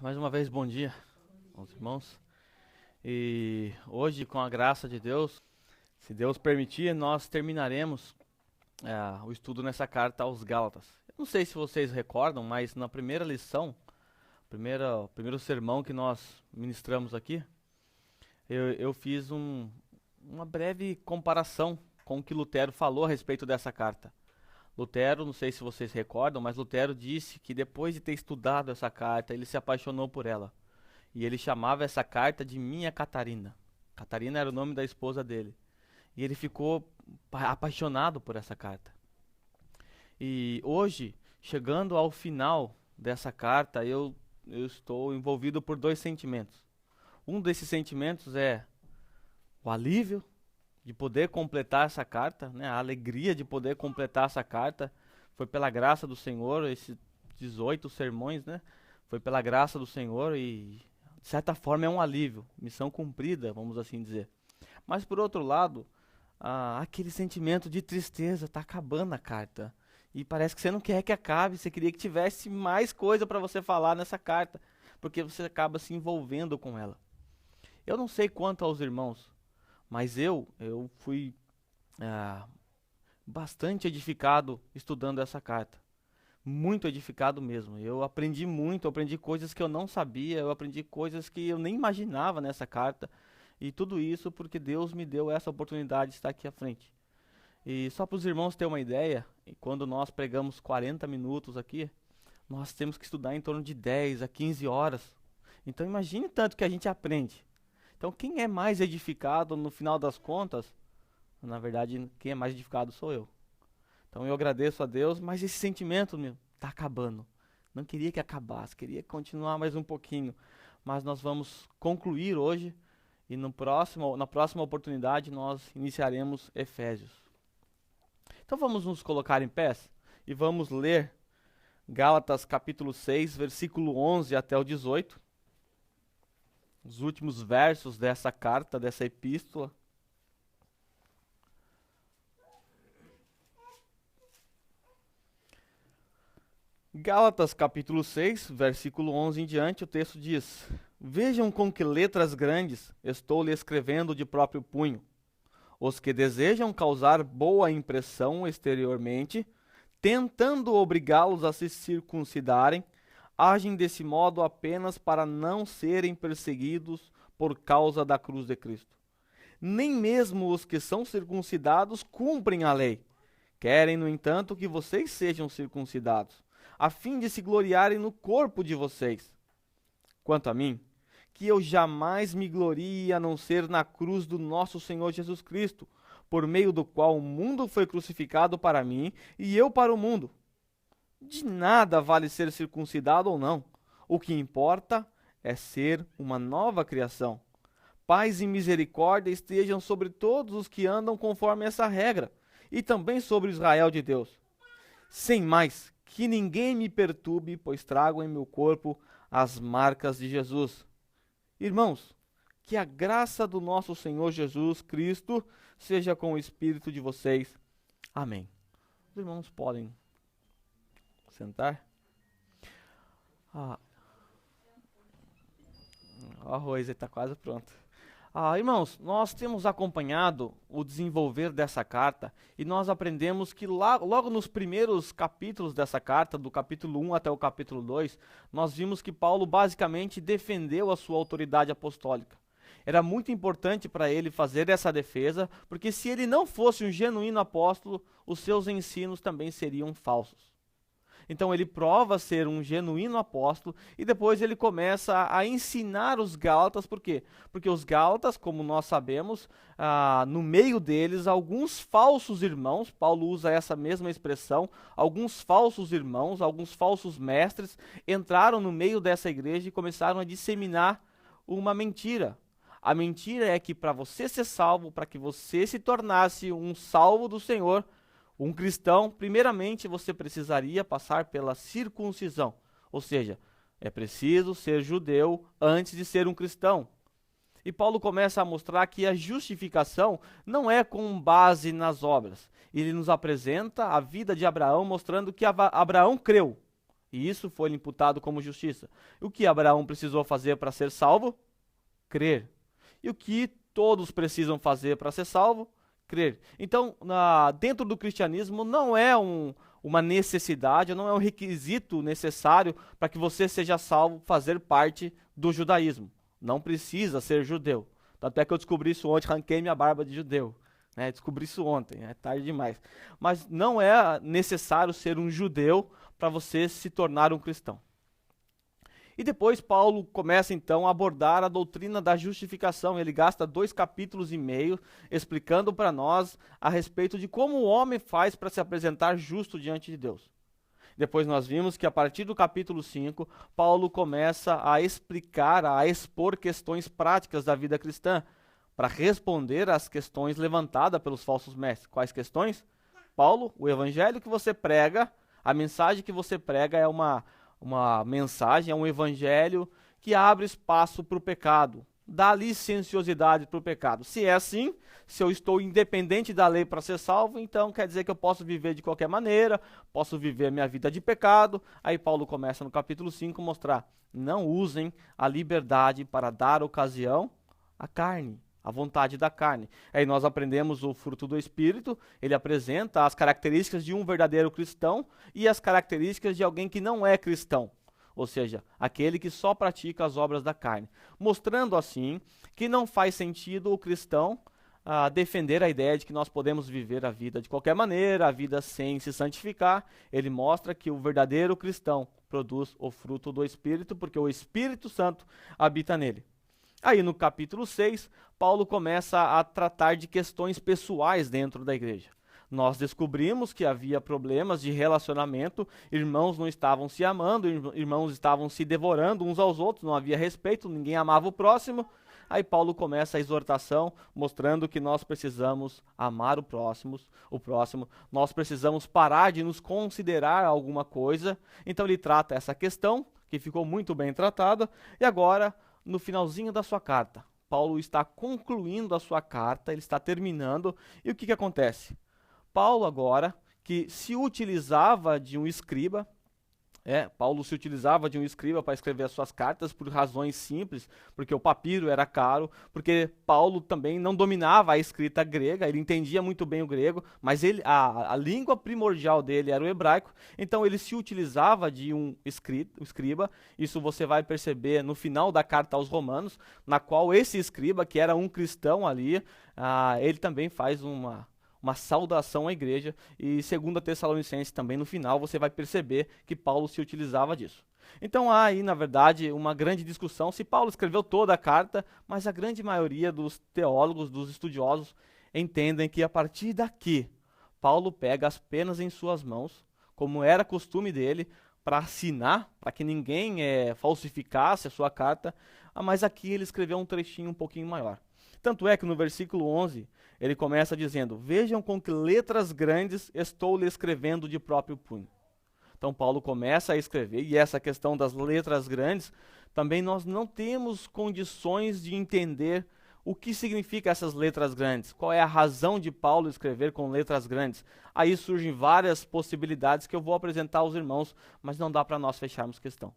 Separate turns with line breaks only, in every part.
Mais uma vez, bom dia aos irmãos. E hoje, com a graça de Deus, se Deus permitir, nós terminaremos o estudo nessa carta aos Gálatas. Eu não sei se vocês recordam, mas na primeira lição, primeiro sermão que nós ministramos aqui, eu fiz uma breve comparação com o que Lutero falou a respeito dessa carta. Lutero, não sei se vocês recordam, mas Lutero disse que depois de ter estudado essa carta, ele se apaixonou por ela. E ele chamava essa carta de Minha Catarina. Catarina era o nome da esposa dele. E ele ficou apaixonado por essa carta. E hoje, chegando ao final dessa carta, eu estou envolvido por dois sentimentos. Um desses sentimentos é o alívio de poder completar essa carta, né? A alegria de poder completar essa carta. Foi pela graça do Senhor, esses 18 sermões, né? Foi pela graça do Senhor e, de certa forma, é um alívio, missão cumprida, vamos assim dizer. Mas, por outro lado, aquele sentimento de tristeza, está acabando a carta. E parece que você não quer que acabe, você queria que tivesse mais coisa para você falar nessa carta, porque você acaba se envolvendo com ela. Eu não sei quanto aos irmãos, mas eu fui bastante edificado estudando essa carta. Muito edificado mesmo. Eu aprendi muito, eu aprendi coisas que eu não sabia, eu aprendi coisas que eu nem imaginava nessa carta. E tudo isso porque Deus me deu essa oportunidade de estar aqui à frente. E só para os irmãos terem uma ideia, quando nós pregamos 40 minutos aqui, nós temos que estudar em torno de 10 a 15 horas. Então imagine tanto que a gente aprende. Então quem é mais edificado no final das contas, na verdade quem é mais edificado sou eu. Então eu agradeço a Deus, mas esse sentimento está acabando. Não queria que acabasse, queria continuar mais um pouquinho. Mas nós vamos concluir hoje e na próxima oportunidade nós iniciaremos Efésios. Então vamos nos colocar em pés e vamos ler Gálatas capítulo 6, versículo 11 até o 18. Os últimos versos dessa carta, dessa epístola. Gálatas capítulo 6, versículo 11 em diante, o texto diz: Vejam com que letras grandes estou lhe escrevendo de próprio punho. Os que desejam causar boa impressão exteriormente, tentando obrigá-los a se circuncidarem, agem desse modo apenas para não serem perseguidos por causa da cruz de Cristo. Nem mesmo os que são circuncidados cumprem a lei. Querem, no entanto, que vocês sejam circuncidados, a fim de se gloriarem no corpo de vocês. Quanto a mim, que eu jamais me glorie a não ser na cruz do nosso Senhor Jesus Cristo, por meio do qual o mundo foi crucificado para mim e eu para o mundo. De nada vale ser circuncidado ou não. O que importa é ser uma nova criação. Paz e misericórdia estejam sobre todos os que andam conforme essa regra, e também sobre Israel de Deus. Sem mais, que ninguém me perturbe, pois trago em meu corpo as marcas de Jesus. Irmãos, que a graça do nosso Senhor Jesus Cristo seja com o espírito de vocês. Amém. Os irmãos podem sentar. O arroz está quase pronto. Irmãos, nós temos acompanhado o desenvolver dessa carta e nós aprendemos que logo nos primeiros capítulos dessa carta, do capítulo 1 até o capítulo 2, nós vimos que Paulo basicamente defendeu a sua autoridade apostólica. Era muito importante para ele fazer essa defesa, porque se ele não fosse um genuíno apóstolo, os seus ensinos também seriam falsos. Então ele prova ser um genuíno apóstolo e depois ele começa a ensinar os Gálatas. Por quê? Porque os Gálatas, como nós sabemos, no meio deles, alguns falsos irmãos, Paulo usa essa mesma expressão, alguns falsos irmãos, alguns falsos mestres, entraram no meio dessa igreja e começaram a disseminar uma mentira. A mentira é que para você ser salvo, para que você se tornasse um salvo do Senhor, um cristão, primeiramente você precisaria passar pela circuncisão, ou seja, é preciso ser judeu antes de ser um cristão. E Paulo começa a mostrar que a justificação não é com base nas obras. Ele nos apresenta a vida de Abraão, mostrando que Abraão creu. e isso foi lhe imputado como justiça. E o que Abraão precisou fazer para ser salvo? Crer. E o que todos precisam fazer para ser salvo? Crer. Então, dentro do cristianismo, não é uma necessidade, não é um requisito necessário para que você seja salvo fazer parte do judaísmo. Não precisa ser judeu. Tanto é que eu descobri isso ontem, arranquei minha barba de judeu. Descobri isso ontem, é tarde demais. Mas não é necessário ser um judeu para você se tornar um cristão. E depois Paulo começa então a abordar a doutrina da justificação. Ele gasta 2,5 capítulos explicando para nós a respeito de como o homem faz para se apresentar justo diante de Deus. Depois nós vimos que a partir do capítulo 5, Paulo começa a explicar, a expor questões práticas da vida cristã, para responder às questões levantadas pelos falsos mestres. Quais questões? Paulo, o evangelho que você prega, a mensagem que você prega é uma mensagem, é um evangelho que abre espaço para o pecado, dá licenciosidade para o pecado. Se é assim, se eu estou independente da lei para ser salvo, então quer dizer que eu posso viver de qualquer maneira, posso viver a minha vida de pecado. Aí Paulo começa no capítulo 5 a mostrar, não usem a liberdade para dar ocasião à carne, à vontade da carne. Aí nós aprendemos o fruto do Espírito, ele apresenta as características de um verdadeiro cristão e as características de alguém que não é cristão, ou seja, aquele que só pratica as obras da carne, mostrando assim que não faz sentido o cristão defender a ideia de que nós podemos viver a vida de qualquer maneira, a vida sem se santificar. Ele mostra que o verdadeiro cristão produz o fruto do Espírito, porque o Espírito Santo habita nele. Aí no capítulo 6, Paulo começa a tratar de questões pessoais dentro da igreja. Nós descobrimos que havia problemas de relacionamento, irmãos não estavam se amando, irmãos estavam se devorando uns aos outros, não havia respeito, ninguém amava o próximo. Aí Paulo começa a exortação, mostrando que nós precisamos amar o próximo, nós precisamos parar de nos considerar alguma coisa. Então ele trata essa questão, que ficou muito bem tratada, e agora, no finalzinho da sua carta, Paulo está concluindo a sua carta, ele está terminando, e o que acontece? Paulo agora, que se utilizava de um escriba, Paulo se utilizava de um escriba para escrever as suas cartas por razões simples, porque o papiro era caro, porque Paulo também não dominava a escrita grega, ele entendia muito bem o grego, mas a língua primordial dele era o hebraico, então ele se utilizava de um escriba. Isso você vai perceber no final da carta aos Romanos, na qual esse escriba, que era um cristão ali, ele também faz uma saudação à igreja, e 2 Tessalonicenses também no final você vai perceber que Paulo se utilizava disso. Então há aí, na verdade, uma grande discussão se Paulo escreveu toda a carta, mas a grande maioria dos teólogos, dos estudiosos, entendem que a partir daqui, Paulo pega as penas em suas mãos, como era costume dele, para assinar, para que ninguém falsificasse a sua carta, mas aqui ele escreveu um trechinho um pouquinho maior. Tanto é que no versículo 11, ele começa dizendo, vejam com que letras grandes estou lhe escrevendo de próprio punho. Então Paulo começa a escrever, e essa questão das letras grandes, também nós não temos condições de entender o que significa essas letras grandes, qual é a razão de Paulo escrever com letras grandes. Aí surgem várias possibilidades que eu vou apresentar aos irmãos, mas não dá para nós fecharmos questão.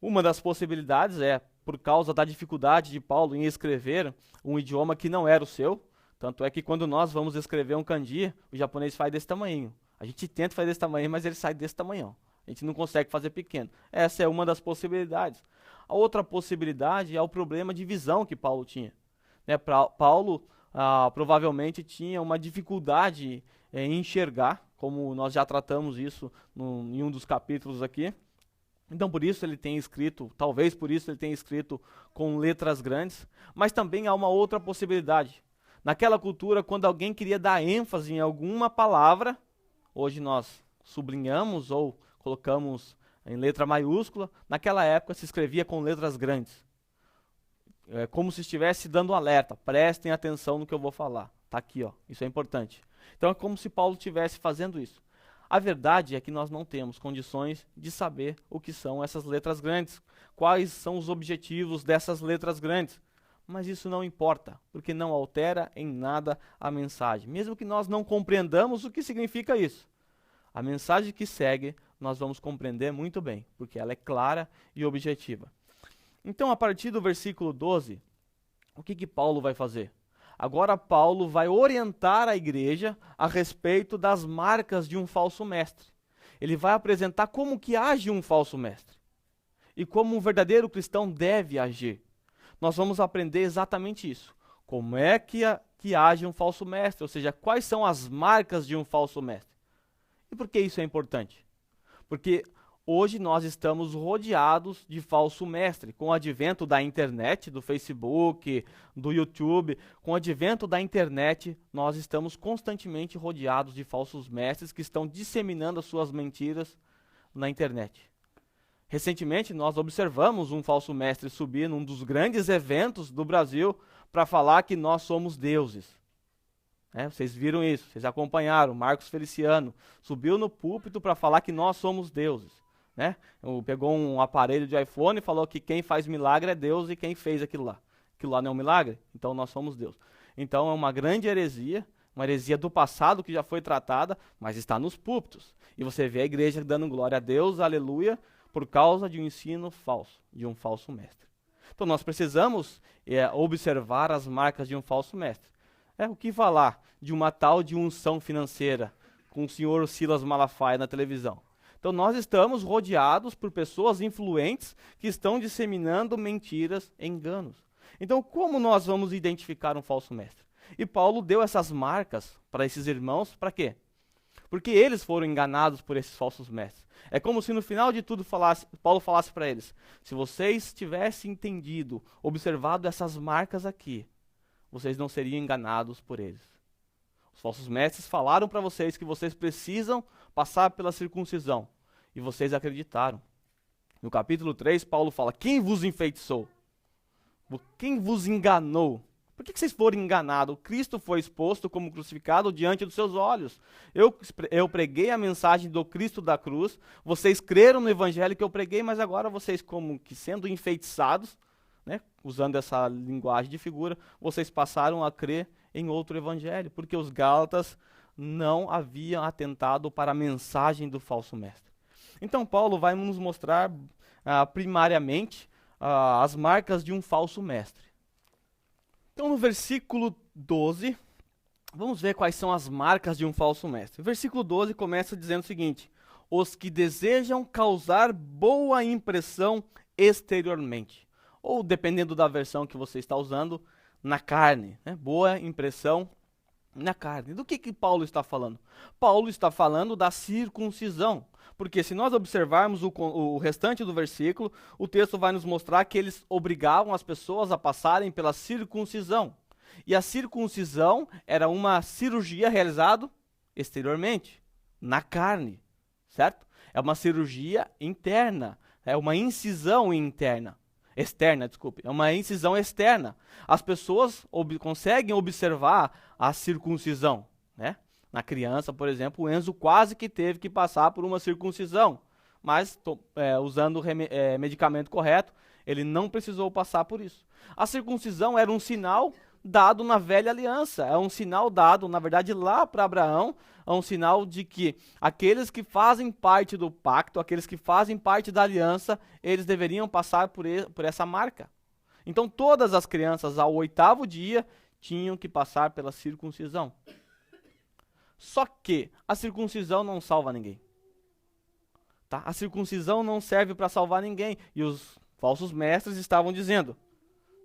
Uma das possibilidades é por causa da dificuldade de Paulo em escrever um idioma que não era o seu. Tanto é que quando nós vamos escrever um kanji, o japonês faz desse tamanho. A gente tenta fazer desse tamanho, mas ele sai desse tamanho. A gente não consegue fazer pequeno. Essa é uma das possibilidades. A outra possibilidade é o problema de visão que Paulo tinha. Paulo provavelmente tinha uma dificuldade em enxergar, como nós já tratamos isso em um dos capítulos aqui. Então por isso ele tem escrito, talvez por isso ele tenha escrito com letras grandes. Mas também há uma outra possibilidade. Naquela cultura, quando alguém queria dar ênfase em alguma palavra, hoje nós sublinhamos ou colocamos em letra maiúscula, naquela época se escrevia com letras grandes. É como se estivesse dando um alerta, prestem atenção no que eu vou falar. Está aqui, ó, isso é importante. Então é como se Paulo estivesse fazendo isso. A verdade é que nós não temos condições de saber o que são essas letras grandes, quais são os objetivos dessas letras grandes. Mas isso não importa, porque não altera em nada a mensagem. Mesmo que nós não compreendamos o que significa isso, A mensagem que segue nós vamos compreender muito bem, porque ela é clara e objetiva. Então, a partir do versículo 12, o que Paulo vai fazer? Agora Paulo vai orientar a igreja a respeito das marcas de um falso mestre. Ele vai apresentar como que age um falso mestre e como um verdadeiro cristão deve agir. Nós vamos aprender exatamente isso. Como é que age um falso mestre, ou seja, quais são as marcas de um falso mestre. E por que isso é importante? Porque hoje nós estamos rodeados de falso mestre, com o advento da internet, do Facebook, do YouTube, com o advento da internet, nós estamos constantemente rodeados de falsos mestres que estão disseminando as suas mentiras na internet. Recentemente nós observamos um falso mestre subir num dos grandes eventos do Brasil para falar que nós somos deuses. Vocês viram isso, vocês acompanharam, Marcos Feliciano subiu no púlpito para falar que nós somos deuses. Pegou um aparelho de iPhone e falou que quem faz milagre é Deus e quem fez aquilo lá. Aquilo lá não é um milagre? Então nós somos Deus. Então é uma grande heresia, uma heresia do passado que já foi tratada, mas está nos púlpitos. E você vê a igreja dando glória a Deus, aleluia, por causa de um ensino falso, de um falso mestre. Então nós precisamos observar as marcas de um falso mestre. O que falar de uma tal de unção financeira com o senhor Silas Malafaia na televisão? Então nós estamos rodeados por pessoas influentes que estão disseminando mentiras, enganos. Então como nós vamos identificar um falso mestre? E Paulo deu essas marcas para esses irmãos, para quê? Porque eles foram enganados por esses falsos mestres. É como se no final de tudo Paulo falasse para eles: se vocês tivessem entendido, observado essas marcas aqui, vocês não seriam enganados por eles. Os falsos mestres falaram para vocês que vocês precisam passar pela circuncisão. E vocês acreditaram. No capítulo 3, Paulo fala: quem vos enfeitiçou? Quem vos enganou? Por que vocês foram enganados? Cristo foi exposto como crucificado diante dos seus olhos. Eu preguei a mensagem do Cristo da cruz. Vocês creram no evangelho que eu preguei, mas agora vocês, como que sendo enfeitiçados, usando essa linguagem de figura, vocês passaram a crer em outro evangelho, porque os gálatas não haviam atentado para a mensagem do falso mestre. Então Paulo vai nos mostrar primariamente as marcas de um falso mestre. Então no versículo 12, vamos ver quais são as marcas de um falso mestre. O versículo 12 começa dizendo o seguinte: os que desejam causar boa impressão exteriormente. Ou, dependendo da versão que você está usando, na carne. Boa impressão na carne. Do que Paulo está falando? Paulo está falando da circuncisão. Porque se nós observarmos o restante do versículo, o texto vai nos mostrar que eles obrigavam as pessoas a passarem pela circuncisão. E a circuncisão era uma cirurgia realizada exteriormente, na carne, certo? É uma cirurgia interna, é uma incisão externa, é uma incisão externa. As pessoas conseguem observar a circuncisão, Na criança, por exemplo, o Enzo quase que teve que passar por uma circuncisão, mas usando o medicamento correto, ele não precisou passar por isso. A circuncisão era um sinal dado na velha aliança, é um sinal dado, na verdade, lá para Abraão, é um sinal de que aqueles que fazem parte do pacto, aqueles que fazem parte da aliança, eles deveriam passar por essa marca. Então todas as crianças ao 8º dia tinham que passar pela circuncisão. Só que a circuncisão não salva ninguém. A circuncisão não serve para salvar ninguém. E os falsos mestres estavam dizendo: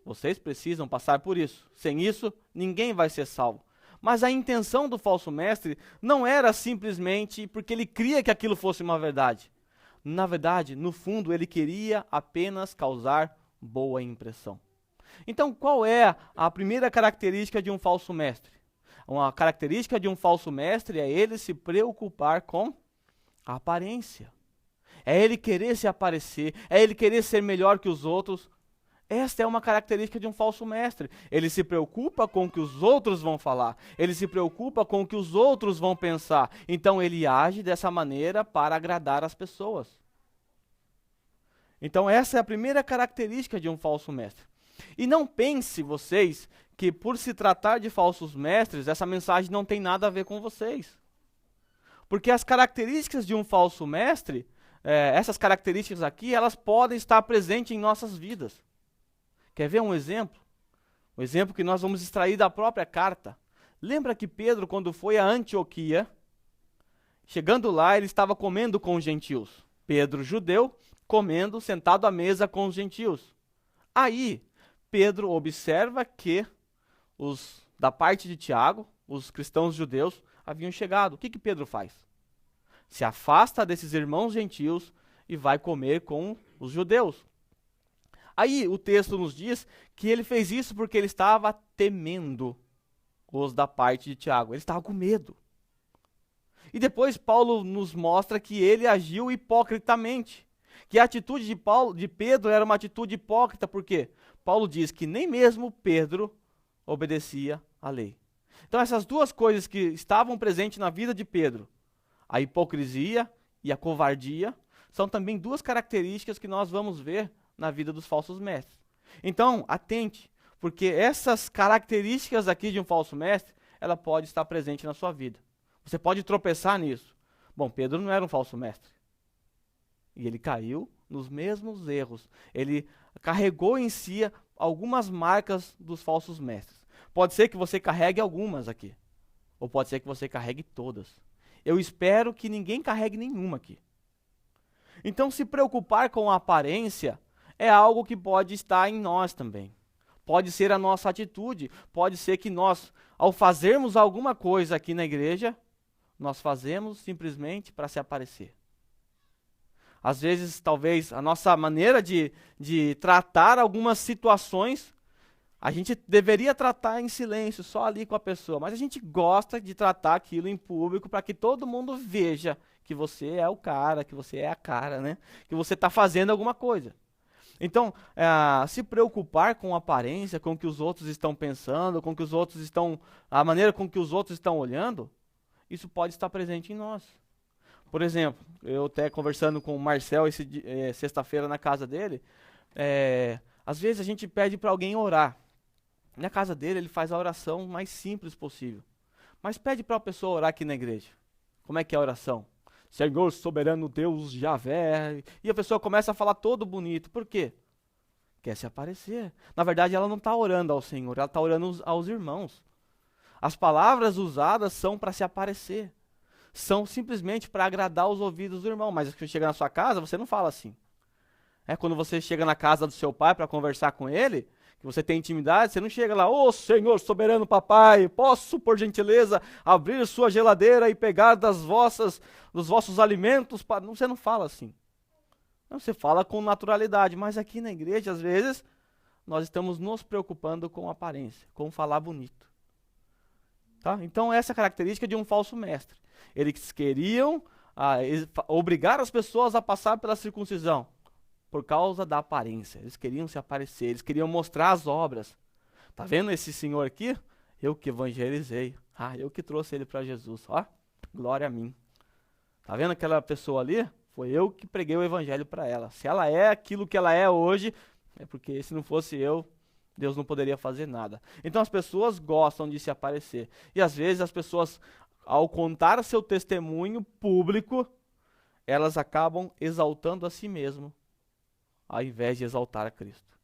vocês precisam passar por isso. Sem isso, ninguém vai ser salvo. Mas a intenção do falso mestre não era simplesmente porque ele cria que aquilo fosse uma verdade. Na verdade, no fundo, ele queria apenas causar boa impressão. Então, qual é a primeira característica de um falso mestre? Uma característica de um falso mestre é ele se preocupar com a aparência. É ele querer se aparecer, é ele querer ser melhor que os outros. Esta é uma característica de um falso mestre. Ele se preocupa com o que os outros vão falar. Ele se preocupa com o que os outros vão pensar. Então ele age dessa maneira para agradar as pessoas. Então essa é a primeira característica de um falso mestre. E não pense vocês que por se tratar de falsos mestres, essa mensagem não tem nada a ver com vocês. Porque as características de um falso mestre, essas características aqui, elas podem estar presentes em nossas vidas. Quer ver um exemplo? Um exemplo que nós vamos extrair da própria carta. Lembra que Pedro, quando foi a Antioquia, chegando lá, ele estava comendo com os gentios. Pedro, judeu, comendo, sentado à mesa com os gentios. Aí, Pedro observa que da parte de Tiago, os cristãos judeus, haviam chegado. O que Pedro faz? Se afasta desses irmãos gentios e vai comer com os judeus. Aí o texto nos diz que ele fez isso porque ele estava temendo os da parte de Tiago. Ele estava com medo. E depois Paulo nos mostra que ele agiu hipocritamente. Que a atitude de Pedro era uma atitude hipócrita, porque Paulo diz que nem mesmo Pedro obedecia à lei. Então essas duas coisas que estavam presentes na vida de Pedro, a hipocrisia e a covardia, são também duas características que nós vamos ver na vida dos falsos mestres. Então, atente, porque essas características aqui de um falso mestre, ela pode estar presente na sua vida. Você pode tropeçar nisso. Bom, Pedro não era um falso mestre. E ele caiu nos mesmos erros. Ele carregou em si algumas marcas dos falsos mestres. Pode ser que você carregue algumas aqui. Ou pode ser que você carregue todas. Eu espero que ninguém carregue nenhuma aqui. Então, se preocupar com a aparência é algo que pode estar em nós também. Pode ser a nossa atitude. Pode ser que nós, ao fazermos alguma coisa aqui na igreja, nós fazemos simplesmente para se aparecer. Às vezes, talvez, a nossa maneira de tratar algumas situações, a gente deveria tratar em silêncio, só ali com a pessoa. Mas a gente gosta de tratar aquilo em público para que todo mundo veja que você é o cara, que você é a cara, né? Que você está fazendo alguma coisa. Então, se preocupar com a aparência, com o que os outros estão pensando, com o que os outros estão, a maneira com que os outros estão olhando, isso pode estar presente em nós. Por exemplo, eu até conversando com o Marcel sexta-feira na casa dele, às vezes a gente pede para alguém orar. Na casa dele ele faz a oração mais simples possível. Mas pede para a pessoa orar aqui na igreja. Como é que é a oração? Senhor soberano Deus Javé. E a pessoa começa a falar todo bonito. Por quê? Quer se aparecer. Na verdade ela não está orando ao Senhor, ela está orando aos irmãos. As palavras usadas são para se aparecer. São simplesmente para agradar os ouvidos do irmão. Mas quando chega na sua casa, você não fala assim. Quando você chega na casa do seu pai para conversar com ele, que você tem intimidade, você não chega lá, ô Senhor soberano papai, posso por gentileza abrir sua geladeira e pegar dos vossos alimentos? Você não fala assim. Você fala com naturalidade, mas aqui na igreja, às vezes, nós estamos nos preocupando com a aparência, com falar bonito. Tá? Então essa é a característica de um falso mestre. Eles queriam obrigar as pessoas a passar pela circuncisão por causa da aparência. Eles queriam se aparecer, eles queriam mostrar as obras. Tá vendo esse senhor aqui? Eu que evangelizei. Eu que trouxe ele para Jesus. Ó, glória a mim. Tá vendo aquela pessoa ali? Foi eu que preguei o evangelho para ela. Se ela é aquilo que ela é hoje, é porque se não fosse eu, Deus não poderia fazer nada. Então as pessoas gostam de se aparecer. E às vezes as pessoas, ao contar seu testemunho público, elas acabam exaltando a si mesmo, ao invés de exaltar a Cristo.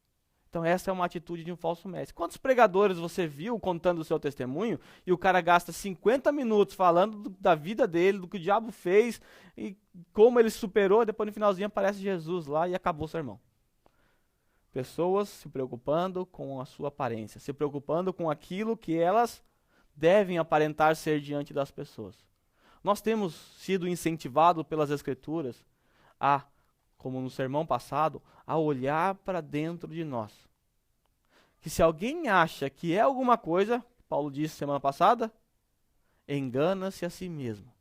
Então essa é uma atitude de um falso mestre. Quantos pregadores você viu contando o seu testemunho e o cara gasta 50 minutos falando da vida dele, do que o diabo fez e como ele superou, depois no finalzinho aparece Jesus lá e acabou o sermão. Pessoas se preocupando com a sua aparência, se preocupando com aquilo que elas devem aparentar ser diante das pessoas. Nós temos sido incentivados pelas Escrituras como no sermão passado, a olhar para dentro de nós. Que se alguém acha que é alguma coisa, Paulo disse semana passada, engana-se a si mesmo.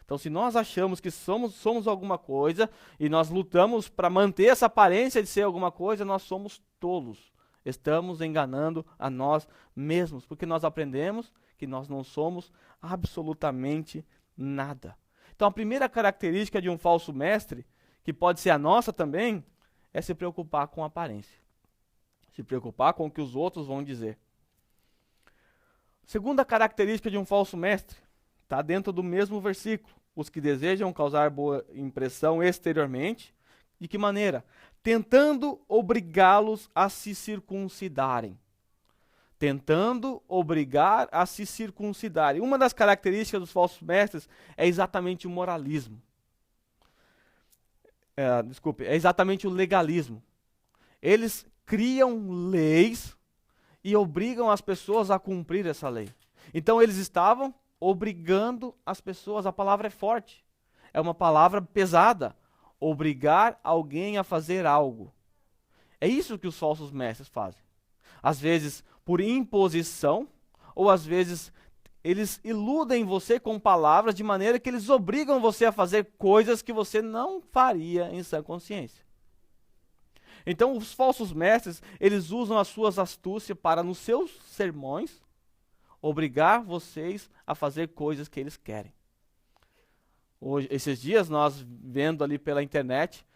Então, se nós achamos que somos alguma coisa e nós lutamos para manter essa aparência de ser alguma coisa, nós somos tolos. Estamos enganando a nós mesmos, porque nós aprendemos que nós não somos absolutamente nada. Então, a primeira característica de um falso mestre, que pode ser a nossa também, é se preocupar com a aparência. Se preocupar com o que os outros vão dizer. Segunda característica de um falso mestre, está dentro do mesmo versículo, os que desejam causar boa impressão exteriormente. De que maneira? Tentando obrigá-los a se circuncidarem. Tentando obrigar a se circuncidarem. Uma das características dos falsos mestres é exatamente o moralismo. É exatamente o legalismo. Eles criam leis e obrigam as pessoas a cumprir essa lei. Então eles estavam obrigando as pessoas, a palavra é forte, é uma palavra pesada, obrigar alguém a fazer algo. É isso que os falsos mestres fazem. Às vezes por imposição, ou às vezes eles iludem você com palavras de maneira que eles obrigam você a fazer coisas que você não faria em sã consciência. Então os falsos mestres, eles usam as suas astúcias para, nos seus sermões, obrigar vocês a fazer coisas que eles querem. Hoje, esses dias nós vendo ali pela internet,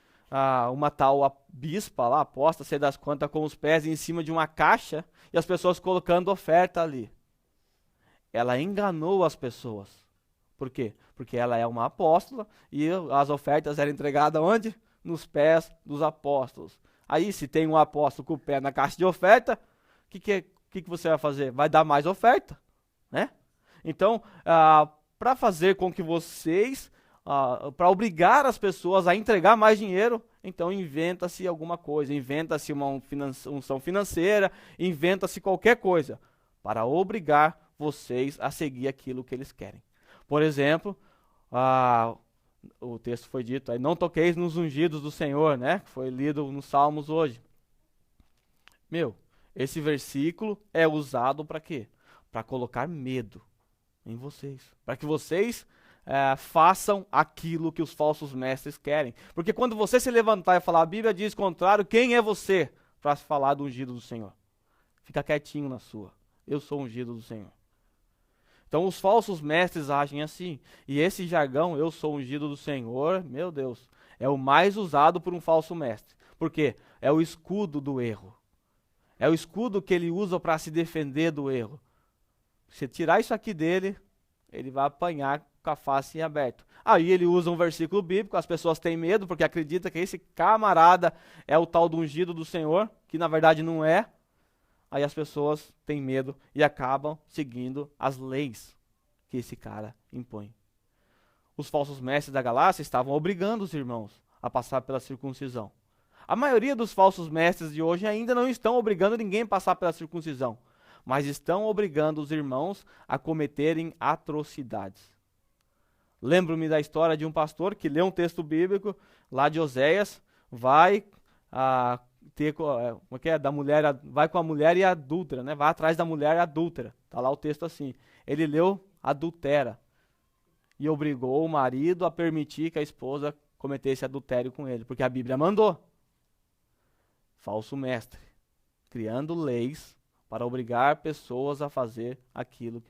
uma tal bispa lá, aposta, sei das quantas, com os pés em cima de uma caixa e as pessoas colocando oferta ali. Ela enganou as pessoas. Por quê? Porque ela é uma apóstola e as ofertas eram entregadas onde? Nos pés dos apóstolos. Aí, se tem um apóstolo com o pé na caixa de oferta, o que você vai fazer? Vai dar mais oferta, né? Então, para fazer com que vocês, para obrigar as pessoas a entregar mais dinheiro, então inventa-se alguma coisa, inventa-se uma unção financeira, inventa-se qualquer coisa, para obrigar vocês a seguir aquilo que eles querem. Por exemplo, o texto foi dito aí, não toqueis nos ungidos do Senhor, né? Que foi lido nos Salmos hoje. Esse versículo é usado para quê? Para colocar medo em vocês. Para que vocês façam aquilo que os falsos mestres querem. Porque quando você se levantar e falar, a Bíblia diz contrário, quem é você para falar do ungido do Senhor? Fica quietinho na sua. Eu sou ungido do Senhor. Então os falsos mestres agem assim. E esse jargão, eu sou ungido do Senhor, meu Deus, é o mais usado por um falso mestre. Por quê? É o escudo do erro. É o escudo que ele usa para se defender do erro. Se tirar isso aqui dele, ele vai apanhar com a face em aberto. Aí ele usa um versículo bíblico, as pessoas têm medo porque acreditam que esse camarada é o tal do ungido do Senhor, que na verdade não é. Aí as pessoas têm medo e acabam seguindo as leis que esse cara impõe. Os falsos mestres da Galácia estavam obrigando os irmãos a passar pela circuncisão. A maioria dos falsos mestres de hoje ainda não estão obrigando ninguém a passar pela circuncisão, mas estão obrigando os irmãos a cometerem atrocidades. Lembro-me da história de um pastor que lê um texto bíblico lá de Oséias, vai vai com a mulher e adúltera, né? Vai atrás da mulher adúltera. Tá lá o texto assim. Ele leu adultera e obrigou o marido a permitir que a esposa cometesse adultério com ele, porque a Bíblia mandou. Falso mestre, criando leis para obrigar pessoas a fazer aquilo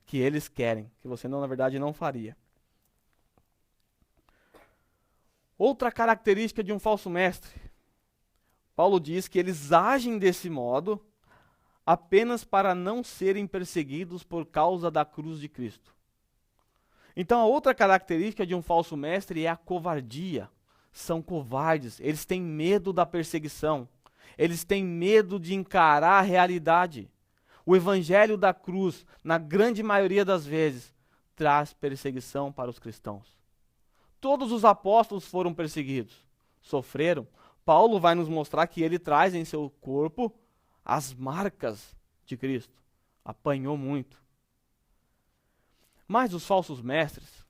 que eles querem, que você na verdade não faria. Outra característica de um falso mestre, Paulo diz que eles agem desse modo apenas para não serem perseguidos por causa da cruz de Cristo. Então a outra característica de um falso mestre é a covardia. São covardes, eles têm medo da perseguição, eles têm medo de encarar a realidade. O evangelho da cruz, na grande maioria das vezes, traz perseguição para os cristãos. Todos os apóstolos foram perseguidos, sofreram. Paulo vai nos mostrar que ele traz em seu corpo as marcas de Cristo. Apanhou muito. Mas os falsos mestres,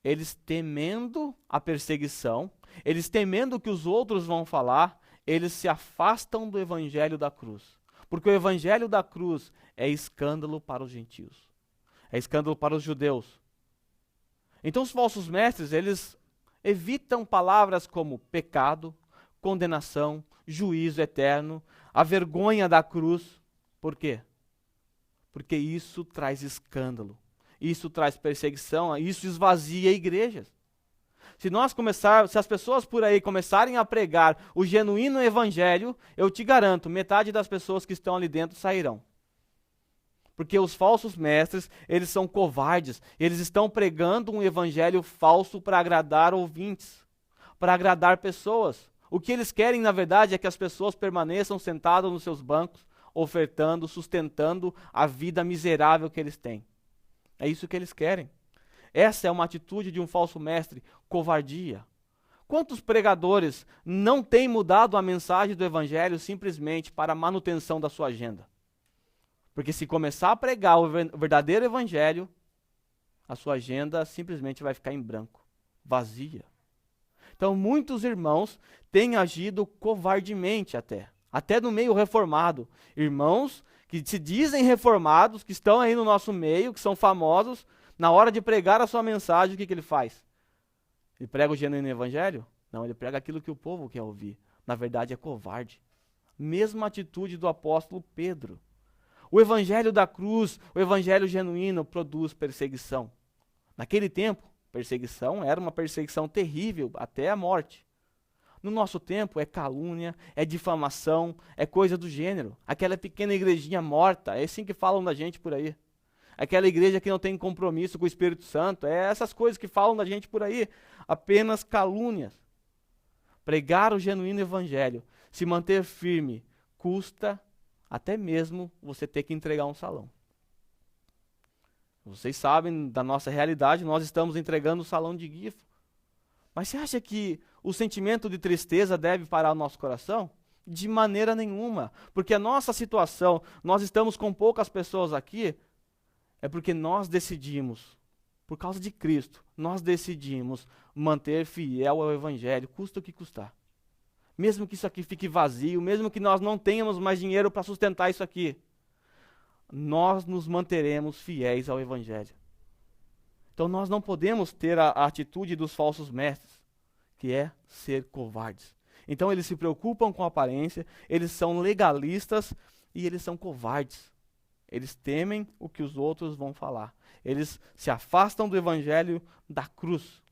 eles temendo a perseguição, eles temendo o que os outros vão falar, eles se afastam do evangelho da cruz. Porque o evangelho da cruz é escândalo para os gentios. É escândalo para os judeus. Então os falsos mestres, eles evitam palavras como pecado, condenação, juízo eterno, a vergonha da cruz. Por quê? Porque isso traz escândalo, isso traz perseguição, isso esvazia igrejas. Se as pessoas por aí começarem a pregar o genuíno evangelho, eu te garanto, metade das pessoas que estão ali dentro sairão. Porque os falsos mestres, eles são covardes. Eles estão pregando um evangelho falso para agradar ouvintes, para agradar pessoas. O que eles querem, na verdade, é que as pessoas permaneçam sentadas nos seus bancos, ofertando, sustentando a vida miserável que eles têm. É isso que eles querem. Essa é uma atitude de um falso mestre, covardia. Quantos pregadores não têm mudado a mensagem do evangelho simplesmente para a manutenção da sua agenda? Porque se começar a pregar o verdadeiro evangelho, a sua agenda simplesmente vai ficar em branco, vazia. Então muitos irmãos têm agido covardemente até no meio reformado. Irmãos que se dizem reformados, que estão aí no nosso meio, que são famosos, na hora de pregar a sua mensagem, o que ele faz? Ele prega o genuíno evangelho? Não, ele prega aquilo que o povo quer ouvir. Na verdade é covarde. Mesma atitude do apóstolo Pedro. O evangelho da cruz, o evangelho genuíno produz perseguição. Naquele tempo, perseguição era uma perseguição terrível, até a morte. No nosso tempo é calúnia, é difamação, é coisa do gênero. Aquela pequena igrejinha morta, é assim que falam da gente por aí. Aquela igreja que não tem compromisso com o Espírito Santo, é essas coisas que falam da gente por aí. Apenas calúnias. Pregar o genuíno evangelho, se manter firme, custa até mesmo você ter que entregar um salão. Vocês sabem da nossa realidade, nós estamos entregando o salão de guifo. Mas você acha que o sentimento de tristeza deve parar o nosso coração? De maneira nenhuma. Porque a nossa situação, nós estamos com poucas pessoas aqui, é porque nós decidimos, por causa de Cristo, nós decidimos manter fiel ao evangelho, custa o que custar. Mesmo que isso aqui fique vazio, mesmo que nós não tenhamos mais dinheiro para sustentar isso aqui, nós nos manteremos fiéis ao evangelho. Então nós não podemos ter a atitude dos falsos mestres, que é ser covardes. Então eles se preocupam com a aparência, eles são legalistas e eles são covardes. Eles temem o que os outros vão falar. Eles se afastam do evangelho da cruz.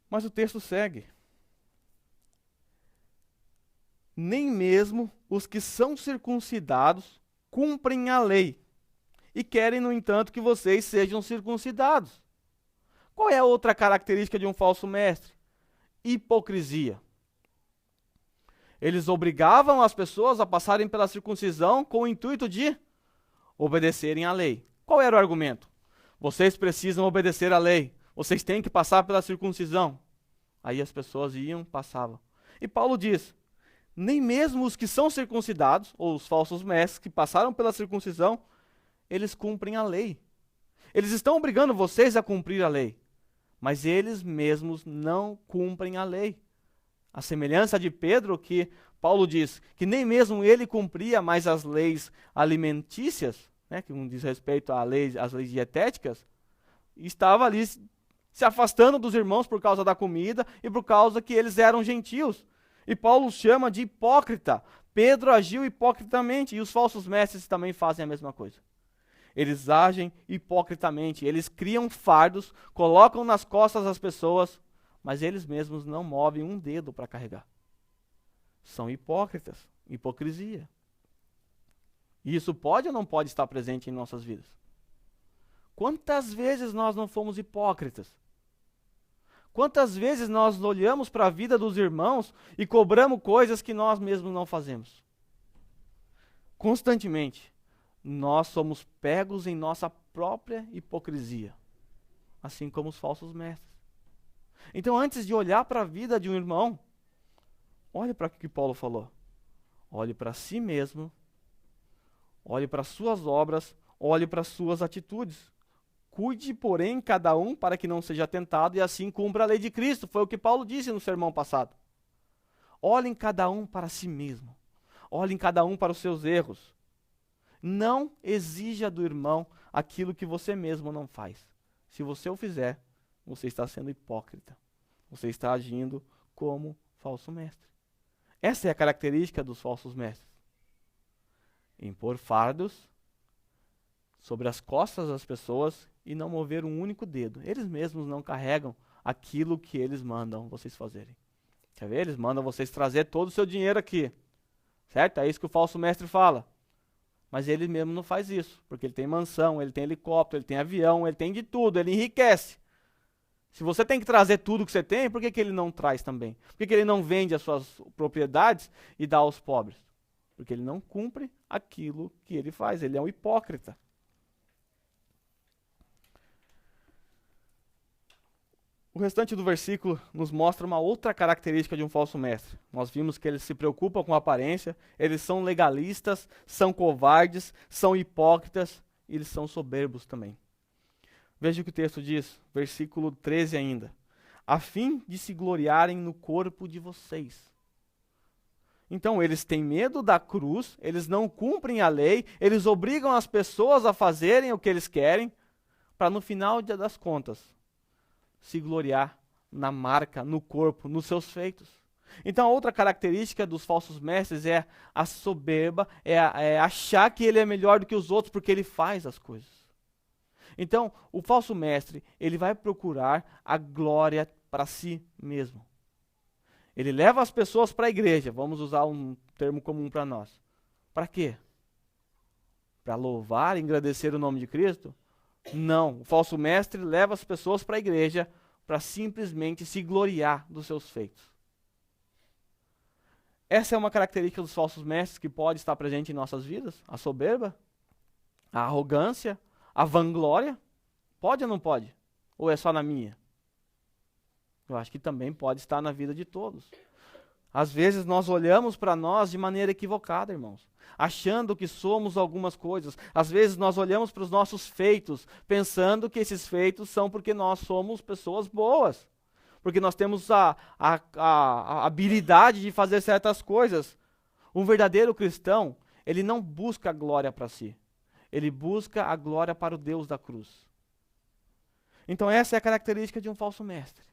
Mas o texto segue. Nem mesmo os que são circuncidados cumprem a lei e querem, no entanto, que vocês sejam circuncidados. Qual é a outra característica de um falso mestre? Hipocrisia. Eles obrigavam as pessoas a passarem pela circuncisão com o intuito de obedecerem à lei. Qual era o argumento? Vocês precisam obedecer à lei. Vocês têm que passar pela circuncisão. Aí as pessoas iam, passavam. E Paulo diz, nem mesmo os que são circuncidados, ou os falsos mestres que passaram pela circuncisão, eles cumprem a lei. Eles estão obrigando vocês a cumprir a lei, mas eles mesmos não cumprem a lei. A semelhança de Pedro, que Paulo diz que nem mesmo ele cumpria mais as leis alimentícias, né, que diz respeito às leis dietéticas, estava ali se afastando dos irmãos por causa da comida e por causa que eles eram gentios. E Paulo os chama de hipócrita. Pedro agiu hipocritamente e os falsos mestres também fazem a mesma coisa. Eles agem hipocritamente, eles criam fardos, colocam nas costas das pessoas, mas eles mesmos não movem um dedo para carregar. São hipócritas, hipocrisia. E isso pode ou não pode estar presente em nossas vidas? Quantas vezes nós não fomos hipócritas? Quantas vezes nós olhamos para a vida dos irmãos e cobramos coisas que nós mesmos não fazemos? Constantemente, nós somos pegos em nossa própria hipocrisia, assim como os falsos mestres. Então, antes de olhar para a vida de um irmão, olhe para o que Paulo falou. Olhe para si mesmo, olhe para suas obras, olhe para suas atitudes. Cuide, porém, cada um para que não seja tentado e assim cumpra a lei de Cristo. Foi o que Paulo disse no sermão passado. Olhem cada um para si mesmo. Olhem cada um para os seus erros. Não exija do irmão aquilo que você mesmo não faz. Se você o fizer, você está sendo hipócrita. Você está agindo como falso mestre. Essa é a característica dos falsos mestres. Impor fardos sobre as costas das pessoas e não mover um único dedo. Eles mesmos não carregam aquilo que eles mandam vocês fazerem. Quer ver? Eles mandam vocês trazer todo o seu dinheiro aqui. Certo? É isso que o falso mestre fala. Mas ele mesmo não faz isso, porque ele tem mansão, ele tem helicóptero, ele tem avião, ele tem de tudo, ele enriquece. Se você tem que trazer tudo que você tem, por que ele não traz também? Por que ele não vende as suas propriedades e dá aos pobres? Porque ele não cumpre aquilo que ele faz, ele é um hipócrita. O restante do versículo nos mostra uma outra característica de um falso mestre. Nós vimos que eles se preocupam com a aparência, eles são legalistas, são covardes, são hipócritas e eles são soberbos também. Veja o que o texto diz, versículo 13 ainda. A fim de se gloriarem no corpo de vocês. Então, eles têm medo da cruz, eles não cumprem a lei, eles obrigam as pessoas a fazerem o que eles querem, para no final das contas, se gloriar na marca, no corpo, nos seus feitos. Então, a outra característica dos falsos mestres é a soberba, é achar que ele é melhor do que os outros porque ele faz as coisas. Então, o falso mestre, ele vai procurar a glória para si mesmo. Ele leva as pessoas para a igreja, vamos usar um termo comum para nós. Para quê? Para louvar e engrandecer o nome de Cristo? Não, o falso mestre leva as pessoas para a igreja para simplesmente se gloriar dos seus feitos. Essa é uma característica dos falsos mestres que pode estar presente em nossas vidas? A soberba? A arrogância? A vanglória? Pode ou não pode? Ou é só na minha? Eu acho que também pode estar na vida de todos. Às vezes nós olhamos para nós de maneira equivocada, irmãos, achando que somos algumas coisas. Às vezes nós olhamos para os nossos feitos, pensando que esses feitos são porque nós somos pessoas boas, porque nós temos a habilidade de fazer certas coisas. Um verdadeiro cristão, ele não busca a glória para si, ele busca a glória para o Deus da cruz. Então essa é a característica de um falso mestre.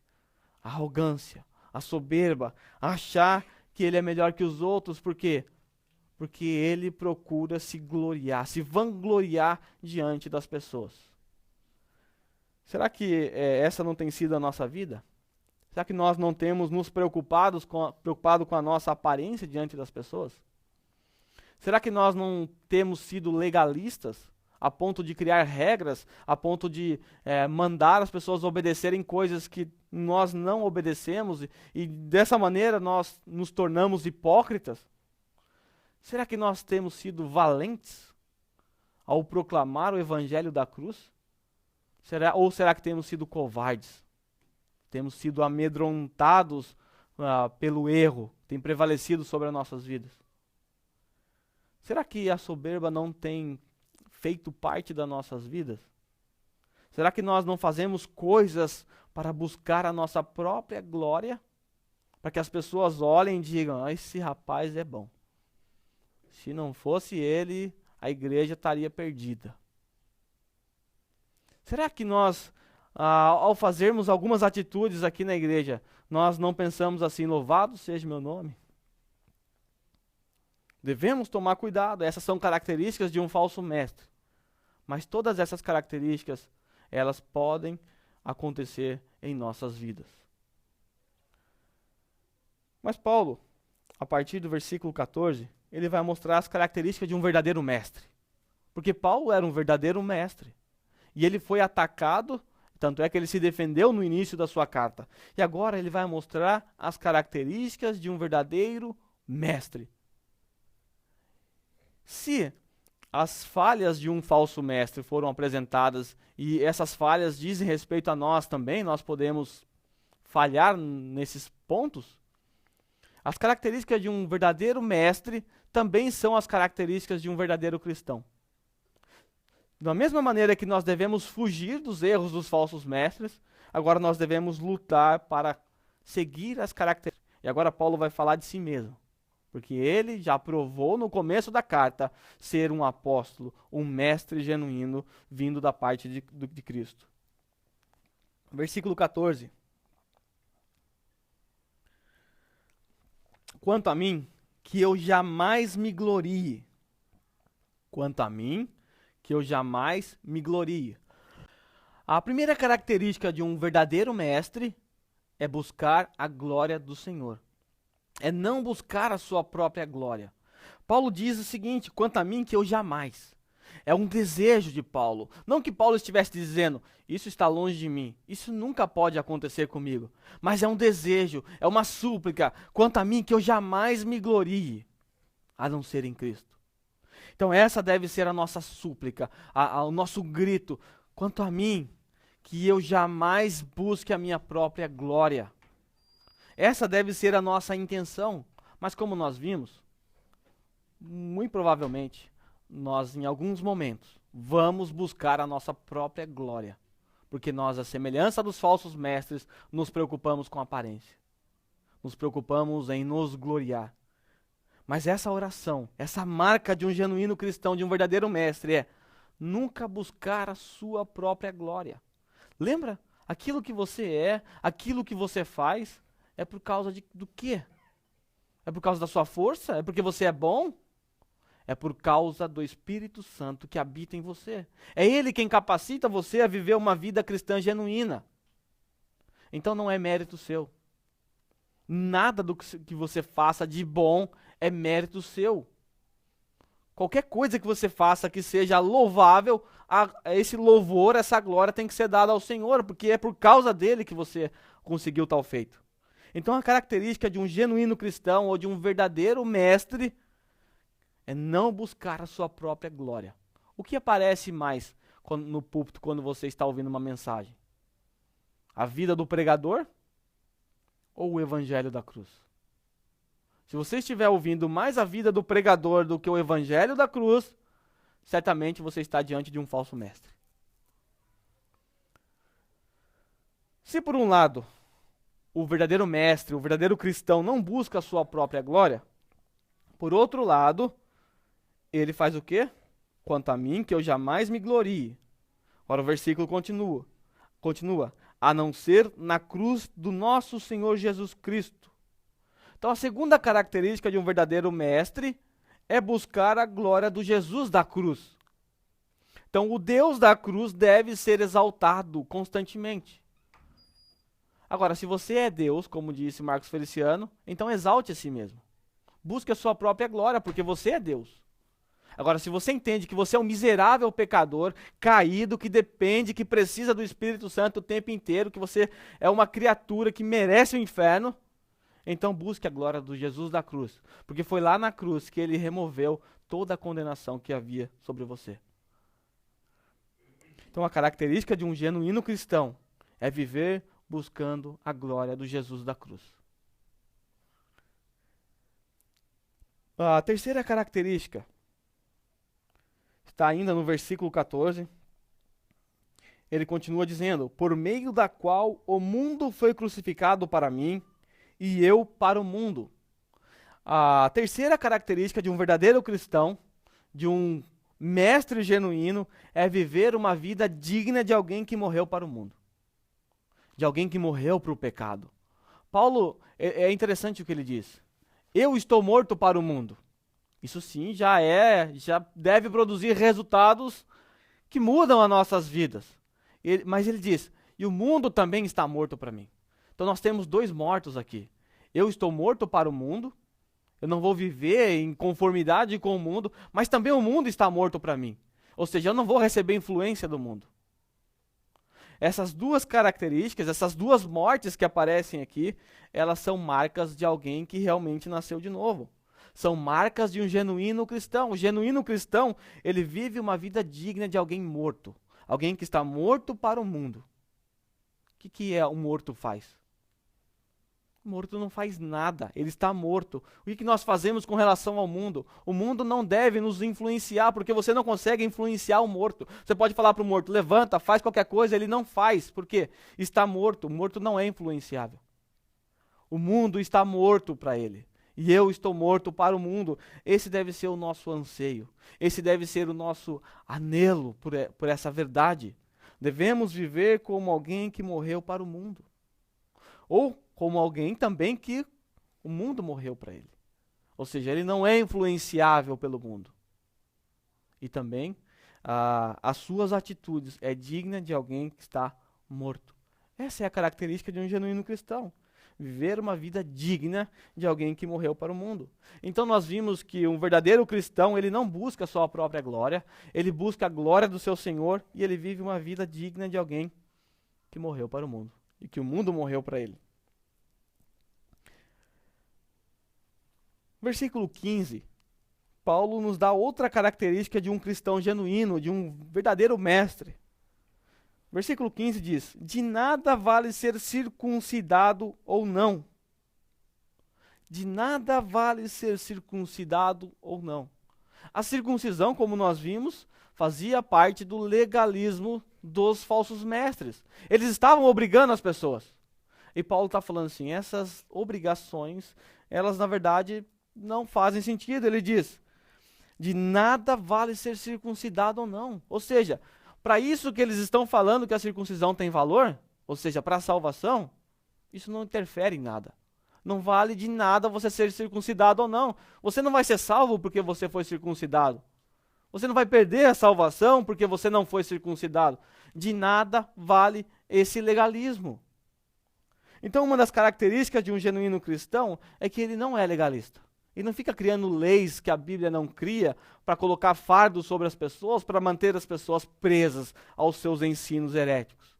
A arrogância, a soberba, achar que ele é melhor que os outros, por quê? Porque ele procura se gloriar, se vangloriar diante das pessoas. Será que essa não tem sido a nossa vida? Será que nós não temos nos preocupado com a nossa aparência diante das pessoas? Será que nós não temos sido legalistas a ponto de criar regras, a ponto de mandar as pessoas obedecerem coisas que nós não obedecemos e dessa maneira nós nos tornamos hipócritas? Será que nós temos sido valentes ao proclamar o evangelho da cruz? Ou será que temos sido covardes? Temos sido amedrontados pelo erro, tem prevalecido sobre as nossas vidas? Será que a soberba não tem feito parte das nossas vidas? Será que nós não fazemos coisas para buscar a nossa própria glória? Para que as pessoas olhem e digam, esse rapaz é bom. Se não fosse ele, a igreja estaria perdida. Será que nós, ao fazermos algumas atitudes aqui na igreja, nós não pensamos assim, louvado seja meu nome? Devemos tomar cuidado, essas são características de um falso mestre. Mas todas essas características, elas podem acontecer em nossas vidas. Mas Paulo, a partir do versículo 14, ele vai mostrar as características de um verdadeiro mestre. Porque Paulo era um verdadeiro mestre. E ele foi atacado, tanto é que ele se defendeu no início da sua carta. E agora ele vai mostrar as características de um verdadeiro mestre. Se as falhas de um falso mestre foram apresentadas e essas falhas dizem respeito a nós também, nós podemos falhar nesses pontos, as características de um verdadeiro mestre também são as características de um verdadeiro cristão. Da mesma maneira que nós devemos fugir dos erros dos falsos mestres, agora nós devemos lutar para seguir as características. E agora Paulo vai falar de si mesmo. Porque ele já provou no começo da carta ser um apóstolo, um mestre genuíno, vindo da parte de Cristo. Versículo 14. Quanto a mim, que eu jamais me glorie. Quanto a mim, que eu jamais me glorie. A primeira característica de um verdadeiro mestre é buscar a glória do Senhor. É não buscar a sua própria glória. Paulo diz o seguinte: quanto a mim, que eu jamais. É um desejo de Paulo. Não que Paulo estivesse dizendo, isso está longe de mim, isso nunca pode acontecer comigo. Mas é um desejo, é uma súplica. Quanto a mim, que eu jamais me glorie, a não ser em Cristo. Então essa deve ser a nossa súplica, o nosso grito. Quanto a mim, que eu jamais busque a minha própria glória. Essa deve ser a nossa intenção. Mas como nós vimos, muito provavelmente, nós em alguns momentos vamos buscar a nossa própria glória. Porque nós, à semelhança dos falsos mestres, nos preocupamos com a aparência. Nos preocupamos em nos gloriar. Mas essa oração, essa marca de um genuíno cristão, de um verdadeiro mestre, é nunca buscar a sua própria glória. Lembra? Aquilo que você é, aquilo que você faz, é por causa do quê? É por causa da sua força? É porque você é bom? É por causa do Espírito Santo que habita em você. É Ele quem capacita você a viver uma vida cristã genuína. Então não é mérito seu. Nada do que você faça de bom é mérito seu. Qualquer coisa que você faça que seja louvável, esse louvor, essa glória tem que ser dada ao Senhor, porque é por causa dele que você conseguiu tal feito. Então a característica de um genuíno cristão ou de um verdadeiro mestre é não buscar a sua própria glória. O que aparece mais no púlpito quando você está ouvindo uma mensagem? A vida do pregador ou o evangelho da cruz? Se você estiver ouvindo mais a vida do pregador do que o evangelho da cruz, certamente você está diante de um falso mestre. Se por um lado, o verdadeiro mestre, o verdadeiro cristão não busca a sua própria glória, por outro lado, ele faz o quê? Quanto a mim, que eu jamais me glorie. Ora, o versículo continua, a não ser na cruz do nosso Senhor Jesus Cristo. Então a segunda característica de um verdadeiro mestre é buscar a glória do Jesus da cruz. Então o Deus da cruz deve ser exaltado constantemente. Agora, se você é Deus, como disse Marcos Feliciano, então exalte a si mesmo. Busque a sua própria glória, porque você é Deus. Agora, se você entende que você é um miserável pecador, caído, que depende, que precisa do Espírito Santo o tempo inteiro, que você é uma criatura que merece o inferno, então busque a glória do Jesus da cruz, porque foi lá na cruz que ele removeu toda a condenação que havia sobre você. Então a característica de um genuíno cristão é viver buscando a glória do Jesus da cruz. A terceira característica está ainda no versículo 14. Ele continua dizendo, por meio da qual o mundo foi crucificado para mim, e eu para o mundo. A terceira característica de um verdadeiro cristão, de um mestre genuíno, é viver uma vida digna de alguém que morreu para o mundo. De alguém que morreu para o pecado. Paulo, é interessante o que ele diz. Eu estou morto para o mundo. Isso sim já deve produzir resultados que mudam as nossas vidas. Mas ele diz, e o mundo também está morto para mim. Então nós temos dois mortos aqui. Eu estou morto para o mundo, eu não vou viver em conformidade com o mundo, mas também o mundo está morto para mim. Ou seja, eu não vou receber influência do mundo. Essas duas características, essas duas mortes que aparecem aqui, elas são marcas de alguém que realmente nasceu de novo. São marcas de um genuíno cristão. O genuíno cristão, ele vive uma vida digna de alguém morto. Alguém que está morto para o mundo. O que um morto faz? O morto não faz nada, ele está morto. O que nós fazemos com relação ao mundo? O mundo não deve nos influenciar, porque você não consegue influenciar o morto. Você pode falar para o morto, levanta, faz qualquer coisa, ele não faz. Por quê? Está morto, o morto não é influenciável. O mundo está morto para ele. E eu estou morto para o mundo. Esse deve ser o nosso anseio. Esse deve ser o nosso anelo por essa verdade. Devemos viver como alguém que morreu para o mundo. Ou como alguém também que o mundo morreu para ele. Ou seja, ele não é influenciável pelo mundo. E também as suas atitudes é digna de alguém que está morto. Essa é a característica de um genuíno cristão. viver uma vida digna de alguém que morreu para o mundo. Então nós vimos que um verdadeiro cristão, ele não busca a sua própria glória, ele busca a glória do seu Senhor e ele vive uma vida digna de alguém que morreu para o mundo e que o mundo morreu para ele. Versículo 15, Paulo nos dá outra característica de um cristão genuíno, de um verdadeiro mestre. Versículo 15 diz: de nada vale ser circuncidado ou não. De nada vale ser circuncidado ou não. A circuncisão, como nós vimos, fazia parte do legalismo dos falsos mestres. Eles estavam obrigando as pessoas. E Paulo está falando assim, essas obrigações, elas na verdade não fazem sentido. Ele diz, de nada vale ser circuncidado ou não. Ou seja, para isso que eles estão falando que a circuncisão tem valor, ou seja, para a salvação, isso não interfere em nada. Não vale de nada você ser circuncidado ou não. Você não vai ser salvo porque você foi circuncidado. Você não vai perder a salvação porque você não foi circuncidado. De nada vale esse legalismo. Então, uma das características de um genuíno cristão é que ele não é legalista. Ele não fica criando leis que a Bíblia não cria para colocar fardos sobre as pessoas, para manter as pessoas presas aos seus ensinos heréticos.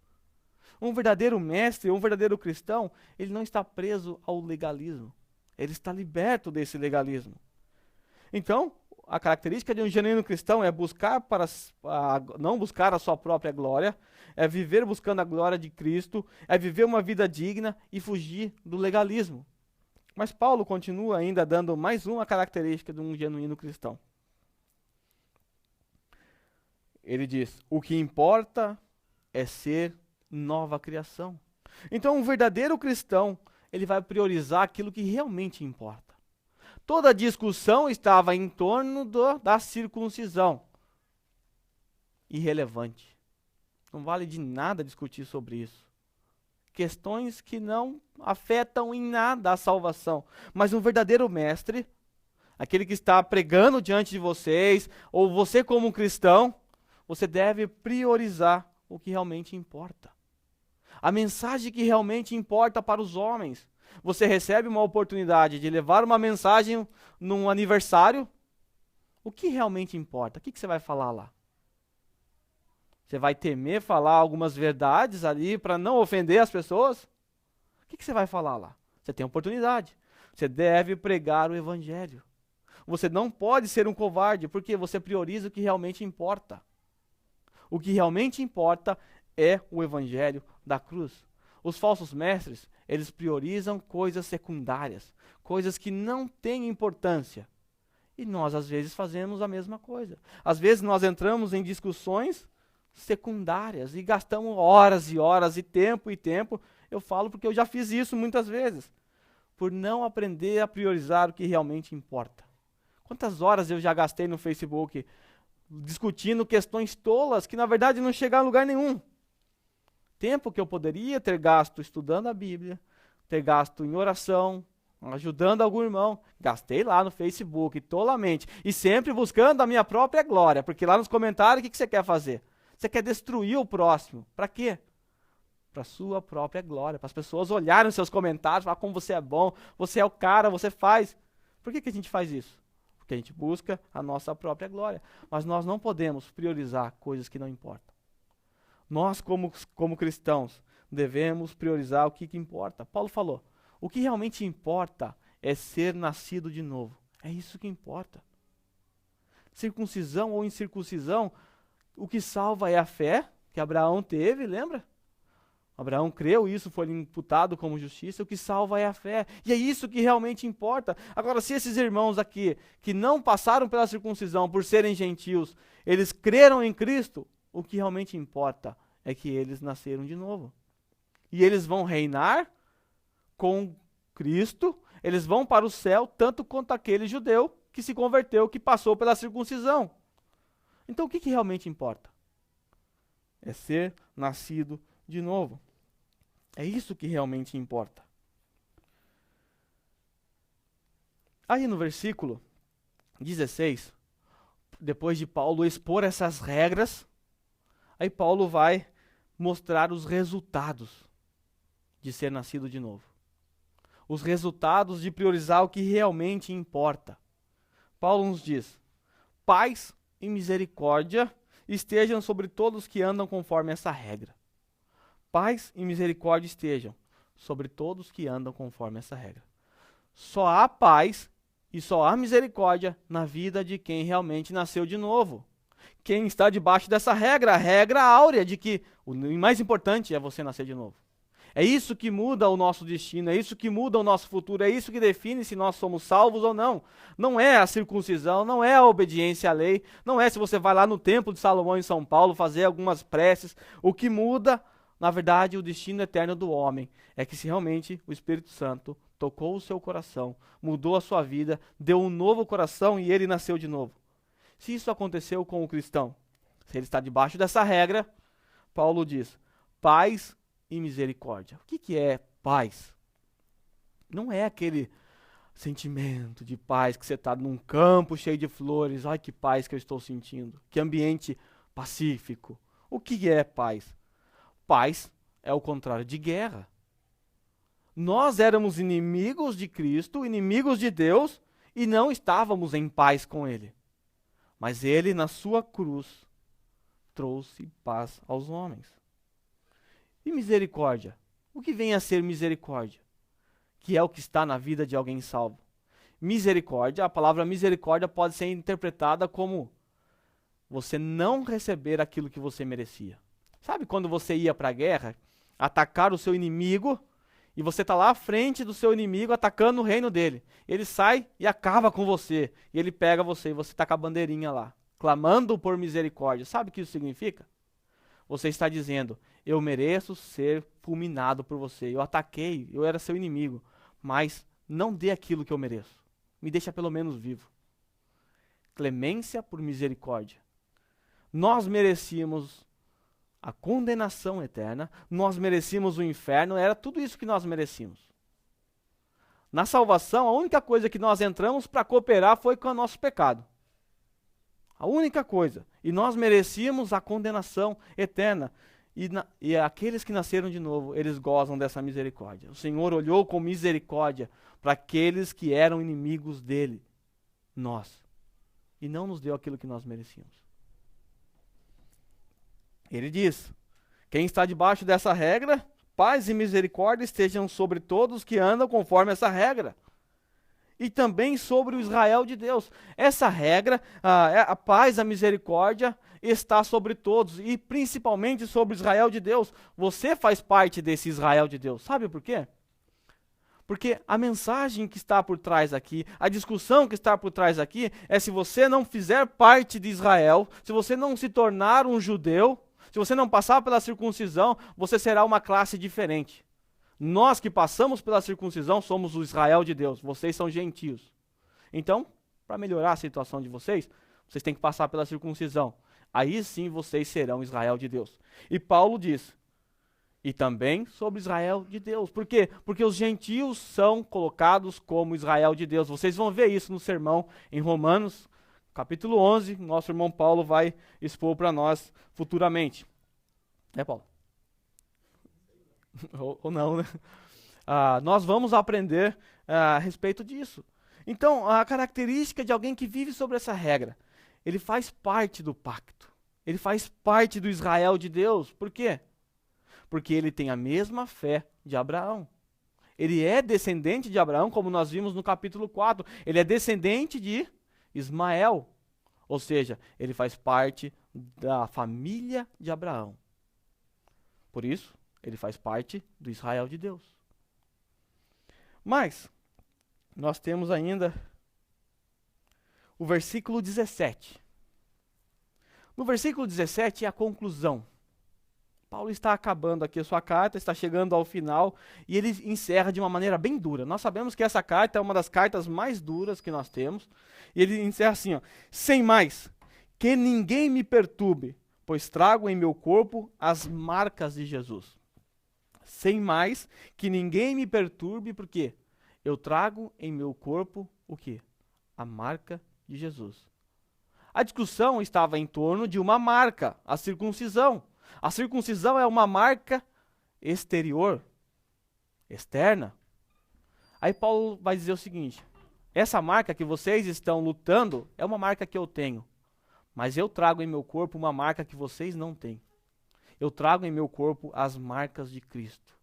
Um verdadeiro mestre, um verdadeiro cristão, ele não está preso ao legalismo. Ele está liberto desse legalismo. Então, a característica de um genuíno cristão é não buscar a sua própria glória, é viver buscando a glória de Cristo, é viver uma vida digna e fugir do legalismo. Mas Paulo continua ainda dando mais uma característica de um genuíno cristão. Ele diz, o que importa é ser nova criação. Então, um verdadeiro cristão, ele vai priorizar aquilo que realmente importa. Toda a discussão estava em torno da circuncisão. Irrelevante. Não vale de nada discutir sobre isso. Questões que não afetam em nada a salvação. Mas um verdadeiro mestre, aquele que está pregando diante de vocês, ou você como cristão, você deve priorizar o que realmente importa. A mensagem que realmente importa para os homens. Você recebe uma oportunidade de levar uma mensagem num aniversário, o que realmente importa? O que você vai falar lá? Você vai temer falar algumas verdades ali para não ofender as pessoas? O que você vai falar lá? Você tem oportunidade. Você deve pregar o evangelho. Você não pode ser um covarde, porque você prioriza o que realmente importa. O que realmente importa é o evangelho da cruz. Os falsos mestres, eles priorizam coisas secundárias, coisas que não têm importância. E nós, às vezes, fazemos a mesma coisa. Às vezes, nós entramos em discussões secundárias e gastamos horas e horas e tempo. Eu falo porque eu já fiz isso muitas vezes, por não aprender a priorizar o que realmente importa. Quantas horas eu já gastei no Facebook discutindo questões tolas que na verdade não chegaram a lugar nenhum. Tempo que eu poderia ter gasto estudando a Bíblia, ter gasto em oração, ajudando algum irmão, gastei lá no Facebook tolamente e sempre buscando a minha própria glória, porque lá nos comentários o que você quer fazer? Você quer destruir o próximo. Para quê? Para a sua própria glória. Para as pessoas olharem os seus comentários, falar como você é bom, você é o cara, você faz. Por que a gente faz isso? Porque a gente busca a nossa própria glória. Mas nós não podemos priorizar coisas que não importam. Nós, como cristãos, devemos priorizar o que importa. Paulo falou, o que realmente importa é ser nascido de novo. É isso que importa. Circuncisão ou incircuncisão, o que salva é a fé que Abraão teve, lembra? Abraão creu, isso foi imputado como justiça, o que salva é a fé. E é isso que realmente importa. Agora, se esses irmãos aqui, que não passaram pela circuncisão por serem gentios, eles creram em Cristo, o que realmente importa é que eles nasceram de novo. E eles vão reinar com Cristo, eles vão para o céu, tanto quanto aquele judeu que se converteu, que passou pela circuncisão. Então, o que realmente importa? É ser nascido de novo. É isso que realmente importa. Aí no versículo 16, depois de Paulo expor essas regras, aí Paulo vai mostrar os resultados de ser nascido de novo. os resultados de priorizar o que realmente importa. Paulo nos diz: paz e misericórdia estejam sobre todos que andam conforme essa regra. Paz e misericórdia estejam sobre todos que andam conforme essa regra. Só há paz e só há misericórdia na vida de quem realmente nasceu de novo. Quem está debaixo dessa regra, a regra áurea de que o mais importante é você nascer de novo. É isso que muda o nosso destino, é isso que muda o nosso futuro, é isso que define se nós somos salvos ou não. Não é a circuncisão, não é a obediência à lei, não é se você vai lá no Templo de Salomão em São Paulo fazer algumas preces. O que muda, na verdade, o destino eterno do homem é que se realmente o Espírito Santo tocou o seu coração, mudou a sua vida, deu um novo coração e ele nasceu de novo. Se isso aconteceu com o cristão, se ele está debaixo dessa regra, Paulo diz: paz e misericórdia. O que é paz? Não é aquele sentimento de paz que você está num campo cheio de flores. Ai, que paz que eu estou sentindo. Que ambiente pacífico. O que é paz? Paz é o contrário de guerra. Nós éramos inimigos de Cristo, inimigos de Deus, e não estávamos em paz com Ele. Mas Ele, na sua cruz, trouxe paz aos homens. E misericórdia? O que vem a ser misericórdia? Que é o que está na vida de alguém salvo. Misericórdia, a palavra misericórdia pode ser interpretada como você não receber aquilo que você merecia. Sabe quando você ia para a guerra, atacar o seu inimigo, e você está lá à frente do seu inimigo atacando o reino dele. Ele sai e acaba com você. E ele pega você e você está com a bandeirinha lá, clamando por misericórdia. Sabe o que isso significa? Você está dizendo: eu mereço ser fulminado por você. Eu ataquei, eu era seu inimigo, mas não dê aquilo que eu mereço. Me deixa pelo menos vivo. Clemência por misericórdia. Nós merecíamos a condenação eterna, nós merecíamos o inferno, era tudo isso que nós merecíamos. Na salvação, a única coisa que nós entramos para cooperar foi com o nosso pecado. A única coisa. E nós merecíamos a condenação eterna. E aqueles que nasceram de novo, eles gozam dessa misericórdia. O Senhor olhou com misericórdia para aqueles que eram inimigos dele, nós. E não nos deu aquilo que nós merecíamos. Ele diz: quem está debaixo dessa regra, paz e misericórdia estejam sobre todos que andam conforme essa regra. E também sobre o Israel de Deus. Essa regra, a paz, a misericórdia, está sobre todos. E principalmente sobre o Israel de Deus. Você faz parte desse Israel de Deus. Sabe por quê? Porque a mensagem que está por trás aqui, a discussão que está por trás aqui, é se você não fizer parte de Israel, se você não se tornar um judeu, se você não passar pela circuncisão, você será uma classe diferente. Nós que passamos pela circuncisão somos o Israel de Deus, vocês são gentios. Então, para melhorar a situação de vocês, vocês têm que passar pela circuncisão. Aí sim vocês serão Israel de Deus. E Paulo diz: e também sobre Israel de Deus. Por quê? Porque os gentios são colocados como Israel de Deus. Vocês vão ver isso no sermão em Romanos, capítulo 11. Nosso irmão Paulo vai expor para nós futuramente. É, Paulo? ou não, né? Nós vamos aprender a respeito disso. Então, a característica de alguém que vive sobre essa regra, ele faz parte do pacto. Ele faz parte do Israel de Deus. Por quê? Porque ele tem a mesma fé de Abraão. Ele é descendente de Abraão, como nós vimos no capítulo 4. Ele é descendente de Ismael. Ou seja, ele faz parte da família de Abraão. Por isso, ele faz parte do Israel de Deus. Mas, nós temos ainda o versículo 17. No versículo 17 é a conclusão. Paulo está acabando aqui a sua carta, está chegando ao final, e ele encerra de uma maneira bem dura. Nós sabemos que essa carta é uma das cartas mais duras que nós temos, e ele encerra assim, ó: sem mais, que ninguém me perturbe, pois trago em meu corpo as marcas de Jesus. Sem mais, que ninguém me perturbe, porque eu trago em meu corpo o quê? A marca de Jesus. A discussão estava em torno de uma marca, a circuncisão. A circuncisão é uma marca exterior, externa. Aí Paulo vai dizer o seguinte: essa marca que vocês estão lutando é uma marca que eu tenho, mas eu trago em meu corpo uma marca que vocês não têm. Eu trago em meu corpo as marcas de Cristo.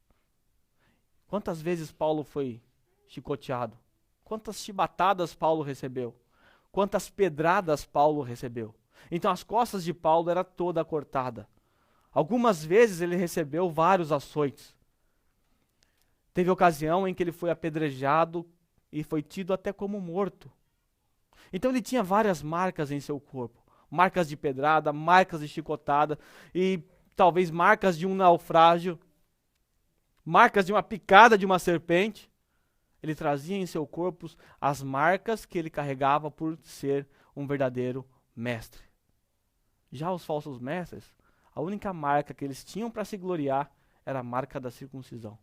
Quantas vezes Paulo foi chicoteado? Quantas chibatadas Paulo recebeu? Quantas pedradas Paulo recebeu? Então as costas de Paulo era toda cortada. Algumas vezes ele recebeu vários açoites. Teve ocasião em que ele foi apedrejado e foi tido até como morto. Então ele tinha várias marcas em seu corpo. Marcas de pedrada, marcas de chicotada e talvez marcas de um naufrágio, marcas de uma picada de uma serpente. Ele trazia em seu corpo as marcas que ele carregava por ser um verdadeiro mestre. Já os falsos mestres, a única marca que eles tinham para se gloriar era a marca da circuncisão.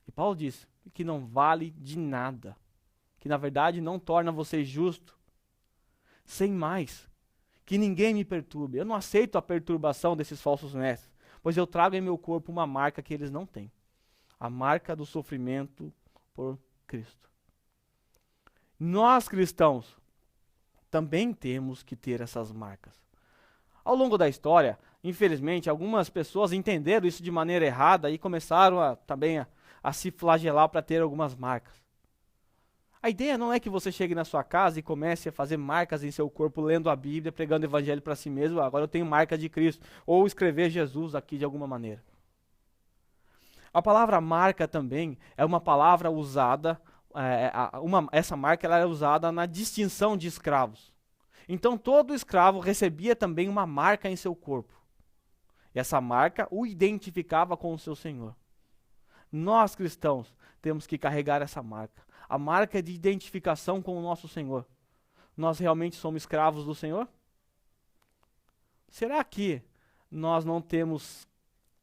E Paulo diz que não vale de nada, que na verdade não torna você justo. Sem mais, que ninguém me perturbe. Eu não aceito a perturbação desses falsos mestres, pois eu trago em meu corpo uma marca que eles não têm. A marca do sofrimento por Cristo. Nós cristãos também temos que ter essas marcas. Ao longo da história, infelizmente, algumas pessoas entenderam isso de maneira errada e começaram também a se flagelar para ter algumas marcas. A ideia não é que você chegue na sua casa e comece a fazer marcas em seu corpo, lendo a Bíblia, pregando o evangelho para si mesmo. Agora eu tenho marca de Cristo. Ou escrever Jesus aqui de alguma maneira. A palavra marca também é uma palavra usada, essa marca ela é usada na distinção de escravos. Então todo escravo recebia também uma marca em seu corpo. E essa marca o identificava com o seu senhor. Nós cristãos temos que carregar essa marca. A marca de identificação com o nosso Senhor. Nós realmente somos escravos do Senhor? Será que nós não temos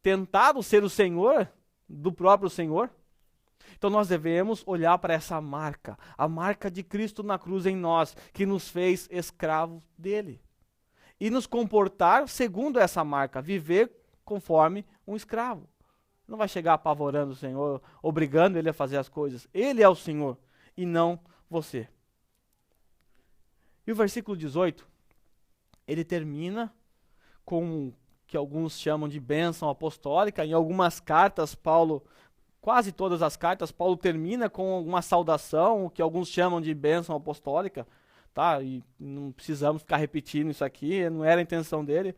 tentado ser o Senhor do próprio Senhor? Então nós devemos olhar para essa marca, a marca de Cristo na cruz em nós, que nos fez escravos dele. E nos comportar segundo essa marca, viver conforme um escravo. Não vai chegar apavorando o Senhor, obrigando ele a fazer as coisas. Ele é o Senhor e não você. E o versículo 18, ele termina com o que alguns chamam de bênção apostólica. Em algumas cartas, quase todas as cartas, Paulo termina com uma saudação, o que alguns chamam de bênção apostólica. Tá? E não precisamos ficar repetindo isso aqui, não era a intenção dele.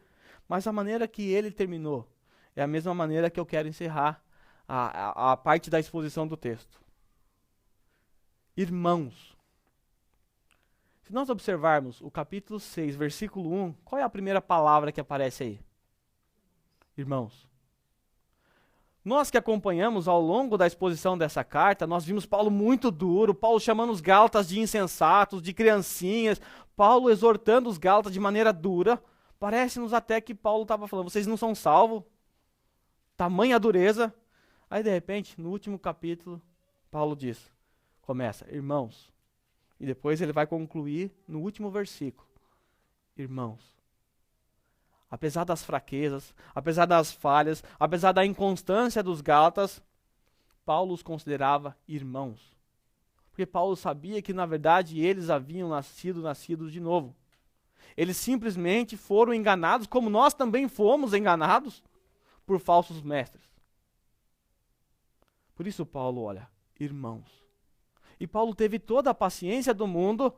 Mas a maneira que ele terminou é a mesma maneira que eu quero encerrar a parte da exposição do texto. Irmãos, se nós observarmos o capítulo 6, versículo 1, qual é a primeira palavra que aparece aí? Irmãos. Nós que acompanhamos ao longo da exposição dessa carta, nós vimos Paulo muito duro, Paulo chamando os gálatas de insensatos, de criancinhas, Paulo exortando os gálatas de maneira dura. Parece-nos até que Paulo estava falando, vocês não são salvos. Tamanha dureza. Aí de repente, no último capítulo, Paulo começa, irmãos. E depois ele vai concluir no último versículo. Irmãos. Apesar das fraquezas, apesar das falhas, apesar da inconstância dos gálatas, Paulo os considerava irmãos. Porque Paulo sabia que na verdade eles haviam nascido de novo. Eles simplesmente foram enganados, como nós também fomos enganados, por falsos mestres. Por isso Paulo olha, irmãos. E Paulo teve toda a paciência do mundo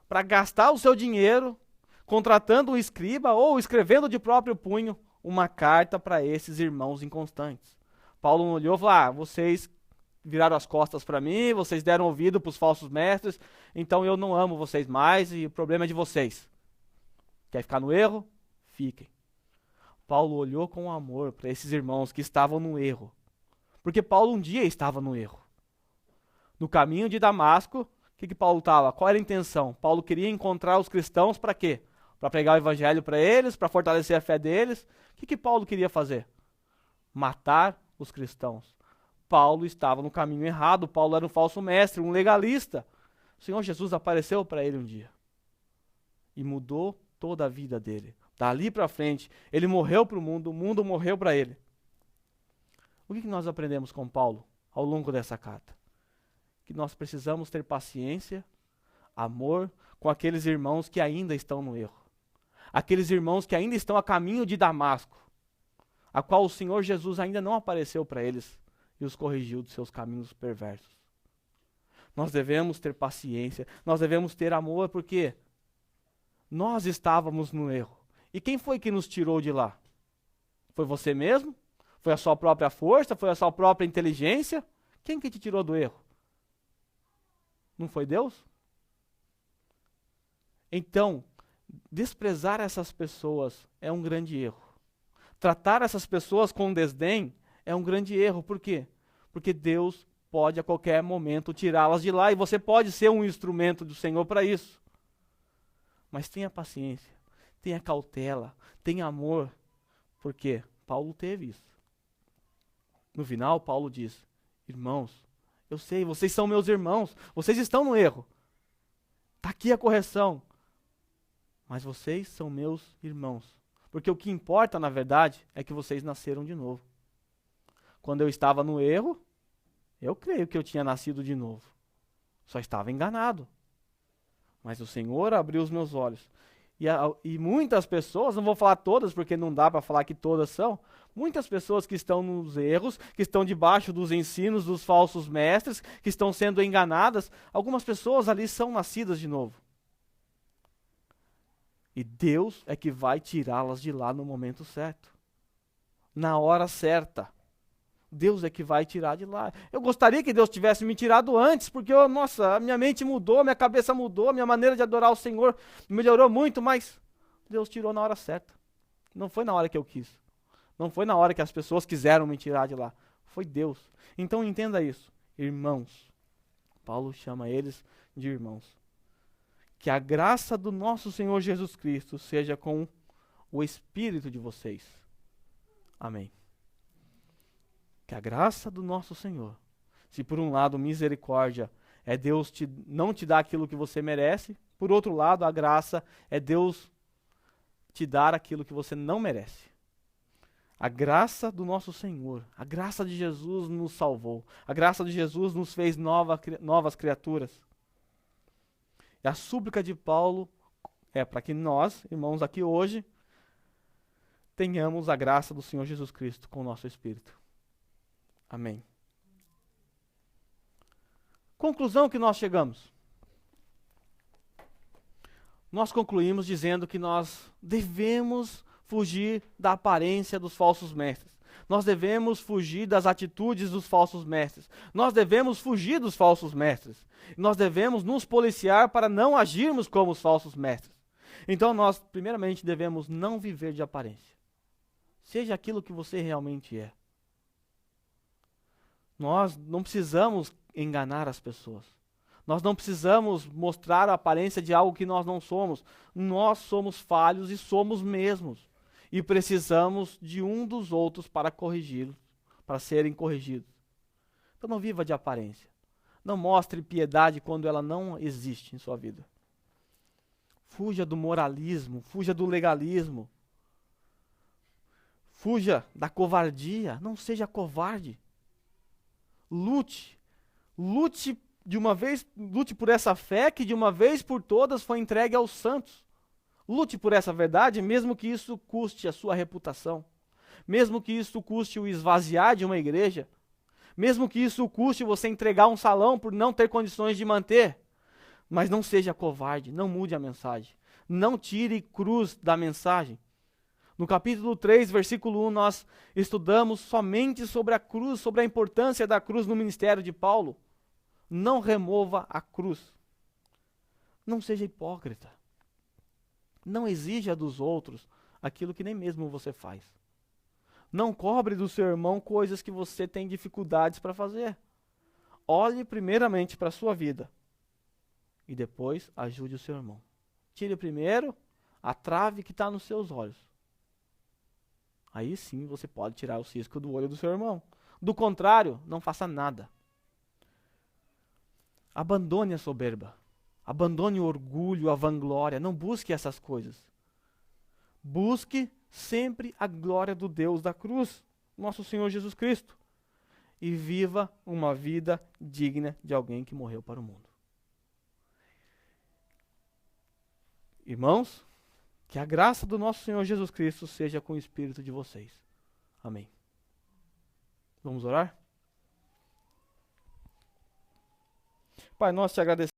para gastar o seu dinheiro contratando um escriba ou escrevendo de próprio punho uma carta para esses irmãos inconstantes. Paulo não olhou e falou, vocês viraram as costas para mim, vocês deram ouvido para os falsos mestres, então eu não amo vocês mais e o problema é de vocês. Quer ficar no erro? Fiquem. Paulo olhou com amor para esses irmãos que estavam no erro. Porque Paulo um dia estava no erro. No caminho de Damasco, o que Paulo estava? Qual era a intenção? Paulo queria encontrar os cristãos para quê? Para pregar o evangelho para eles, para fortalecer a fé deles. O que Paulo queria fazer? Matar os cristãos. Paulo estava no caminho errado, Paulo era um falso mestre, um legalista. O Senhor Jesus apareceu para ele um dia e mudou toda a vida dele. Dali para frente, ele morreu para o mundo morreu para ele. O que nós aprendemos com Paulo ao longo dessa carta? que nós precisamos ter paciência, amor com aqueles irmãos que ainda estão no erro. Aqueles irmãos que ainda estão a caminho de Damasco, a qual o Senhor Jesus ainda não apareceu para eles e os corrigiu de seus caminhos perversos. Nós devemos ter paciência, nós devemos ter amor, porque nós estávamos no erro. E quem foi que nos tirou de lá? Foi você mesmo? Foi a sua própria força? Foi a sua própria inteligência? Quem que te tirou do erro? Não foi Deus? Então, desprezar essas pessoas é um grande erro. Tratar essas pessoas com desdém é um grande erro. Por quê? Porque Deus pode a qualquer momento tirá-las de lá e você pode ser um instrumento do Senhor para isso. Mas tenha paciência, tenha cautela, tenha amor, porque Paulo teve isso. No final, Paulo diz: irmãos, eu sei, vocês são meus irmãos, vocês estão no erro. Está aqui a correção. Mas vocês são meus irmãos. Porque o que importa, na verdade, é que vocês nasceram de novo. Quando eu estava no erro, eu creio que eu tinha nascido de novo. Só estava enganado. Mas o Senhor abriu os meus olhos. E muitas pessoas, não vou falar todas, porque não dá para falar que todas são, muitas pessoas que estão nos erros, que estão debaixo dos ensinos dos falsos mestres, que estão sendo enganadas, algumas pessoas ali são nascidas de novo. E Deus é que vai tirá-las de lá no momento certo. Na hora certa. Deus é que vai tirar de lá. Eu gostaria que Deus tivesse me tirado antes, porque, nossa, a minha mente mudou, minha cabeça mudou, minha maneira de adorar o Senhor melhorou muito, mas Deus tirou na hora certa. Não foi na hora que eu quis. Não foi na hora que as pessoas quiseram me tirar de lá. Foi Deus. Então entenda isso. Irmãos. Paulo chama eles de irmãos. Que a graça do nosso Senhor Jesus Cristo seja com o espírito de vocês. Amém. Que a graça do nosso Senhor, se por um lado misericórdia é Deus não te dar aquilo que você merece, por outro lado a graça é Deus te dar aquilo que você não merece. A graça do nosso Senhor, a graça de Jesus nos salvou, a graça de Jesus nos fez novas criaturas. E a súplica de Paulo é para que nós, irmãos, aqui hoje, tenhamos a graça do Senhor Jesus Cristo com o nosso espírito. Amém. Conclusão que nós chegamos. Nós concluímos dizendo que nós devemos fugir da aparência dos falsos mestres. Nós devemos fugir das atitudes dos falsos mestres. Nós devemos fugir dos falsos mestres. Nós devemos nos policiar para não agirmos como os falsos mestres. Então nós, primeiramente, devemos não viver de aparência. Seja aquilo que você realmente é. Nós não precisamos enganar as pessoas. Nós não precisamos mostrar a aparência de algo que nós não somos. Nós somos falhos e somos mesmos. E precisamos de um dos outros para corrigi-los, para serem corrigidos. Então não viva de aparência. Não mostre piedade quando ela não existe em sua vida. Fuja do moralismo, fuja do legalismo. Fuja da covardia, não seja covarde. Lute por essa fé que de uma vez por todas foi entregue aos santos. Lute por essa verdade, mesmo que isso custe a sua reputação, mesmo que isso custe o esvaziar de uma igreja, mesmo que isso custe você entregar um salão por não ter condições de manter. Mas não seja covarde, não mude a mensagem, não tire cruz da mensagem. No capítulo 3, versículo 1, nós estudamos somente sobre a cruz, sobre a importância da cruz no ministério de Paulo. Não remova a cruz. Não seja hipócrita. Não exija dos outros aquilo que nem mesmo você faz. Não cobre do seu irmão coisas que você tem dificuldades para fazer. Olhe primeiramente para a sua vida e depois ajude o seu irmão. Tire primeiro a trave que está nos seus olhos. Aí sim você pode tirar o cisco do olho do seu irmão. Do contrário, não faça nada. Abandone a soberba. Abandone o orgulho, a vanglória. Não busque essas coisas. Busque sempre a glória do Deus da cruz, nosso Senhor Jesus Cristo. e viva uma vida digna de alguém que morreu para o mundo. Irmãos, que a graça do nosso Senhor Jesus Cristo seja com o espírito de vocês. Amém. Vamos orar? Pai, nós te agradecemos.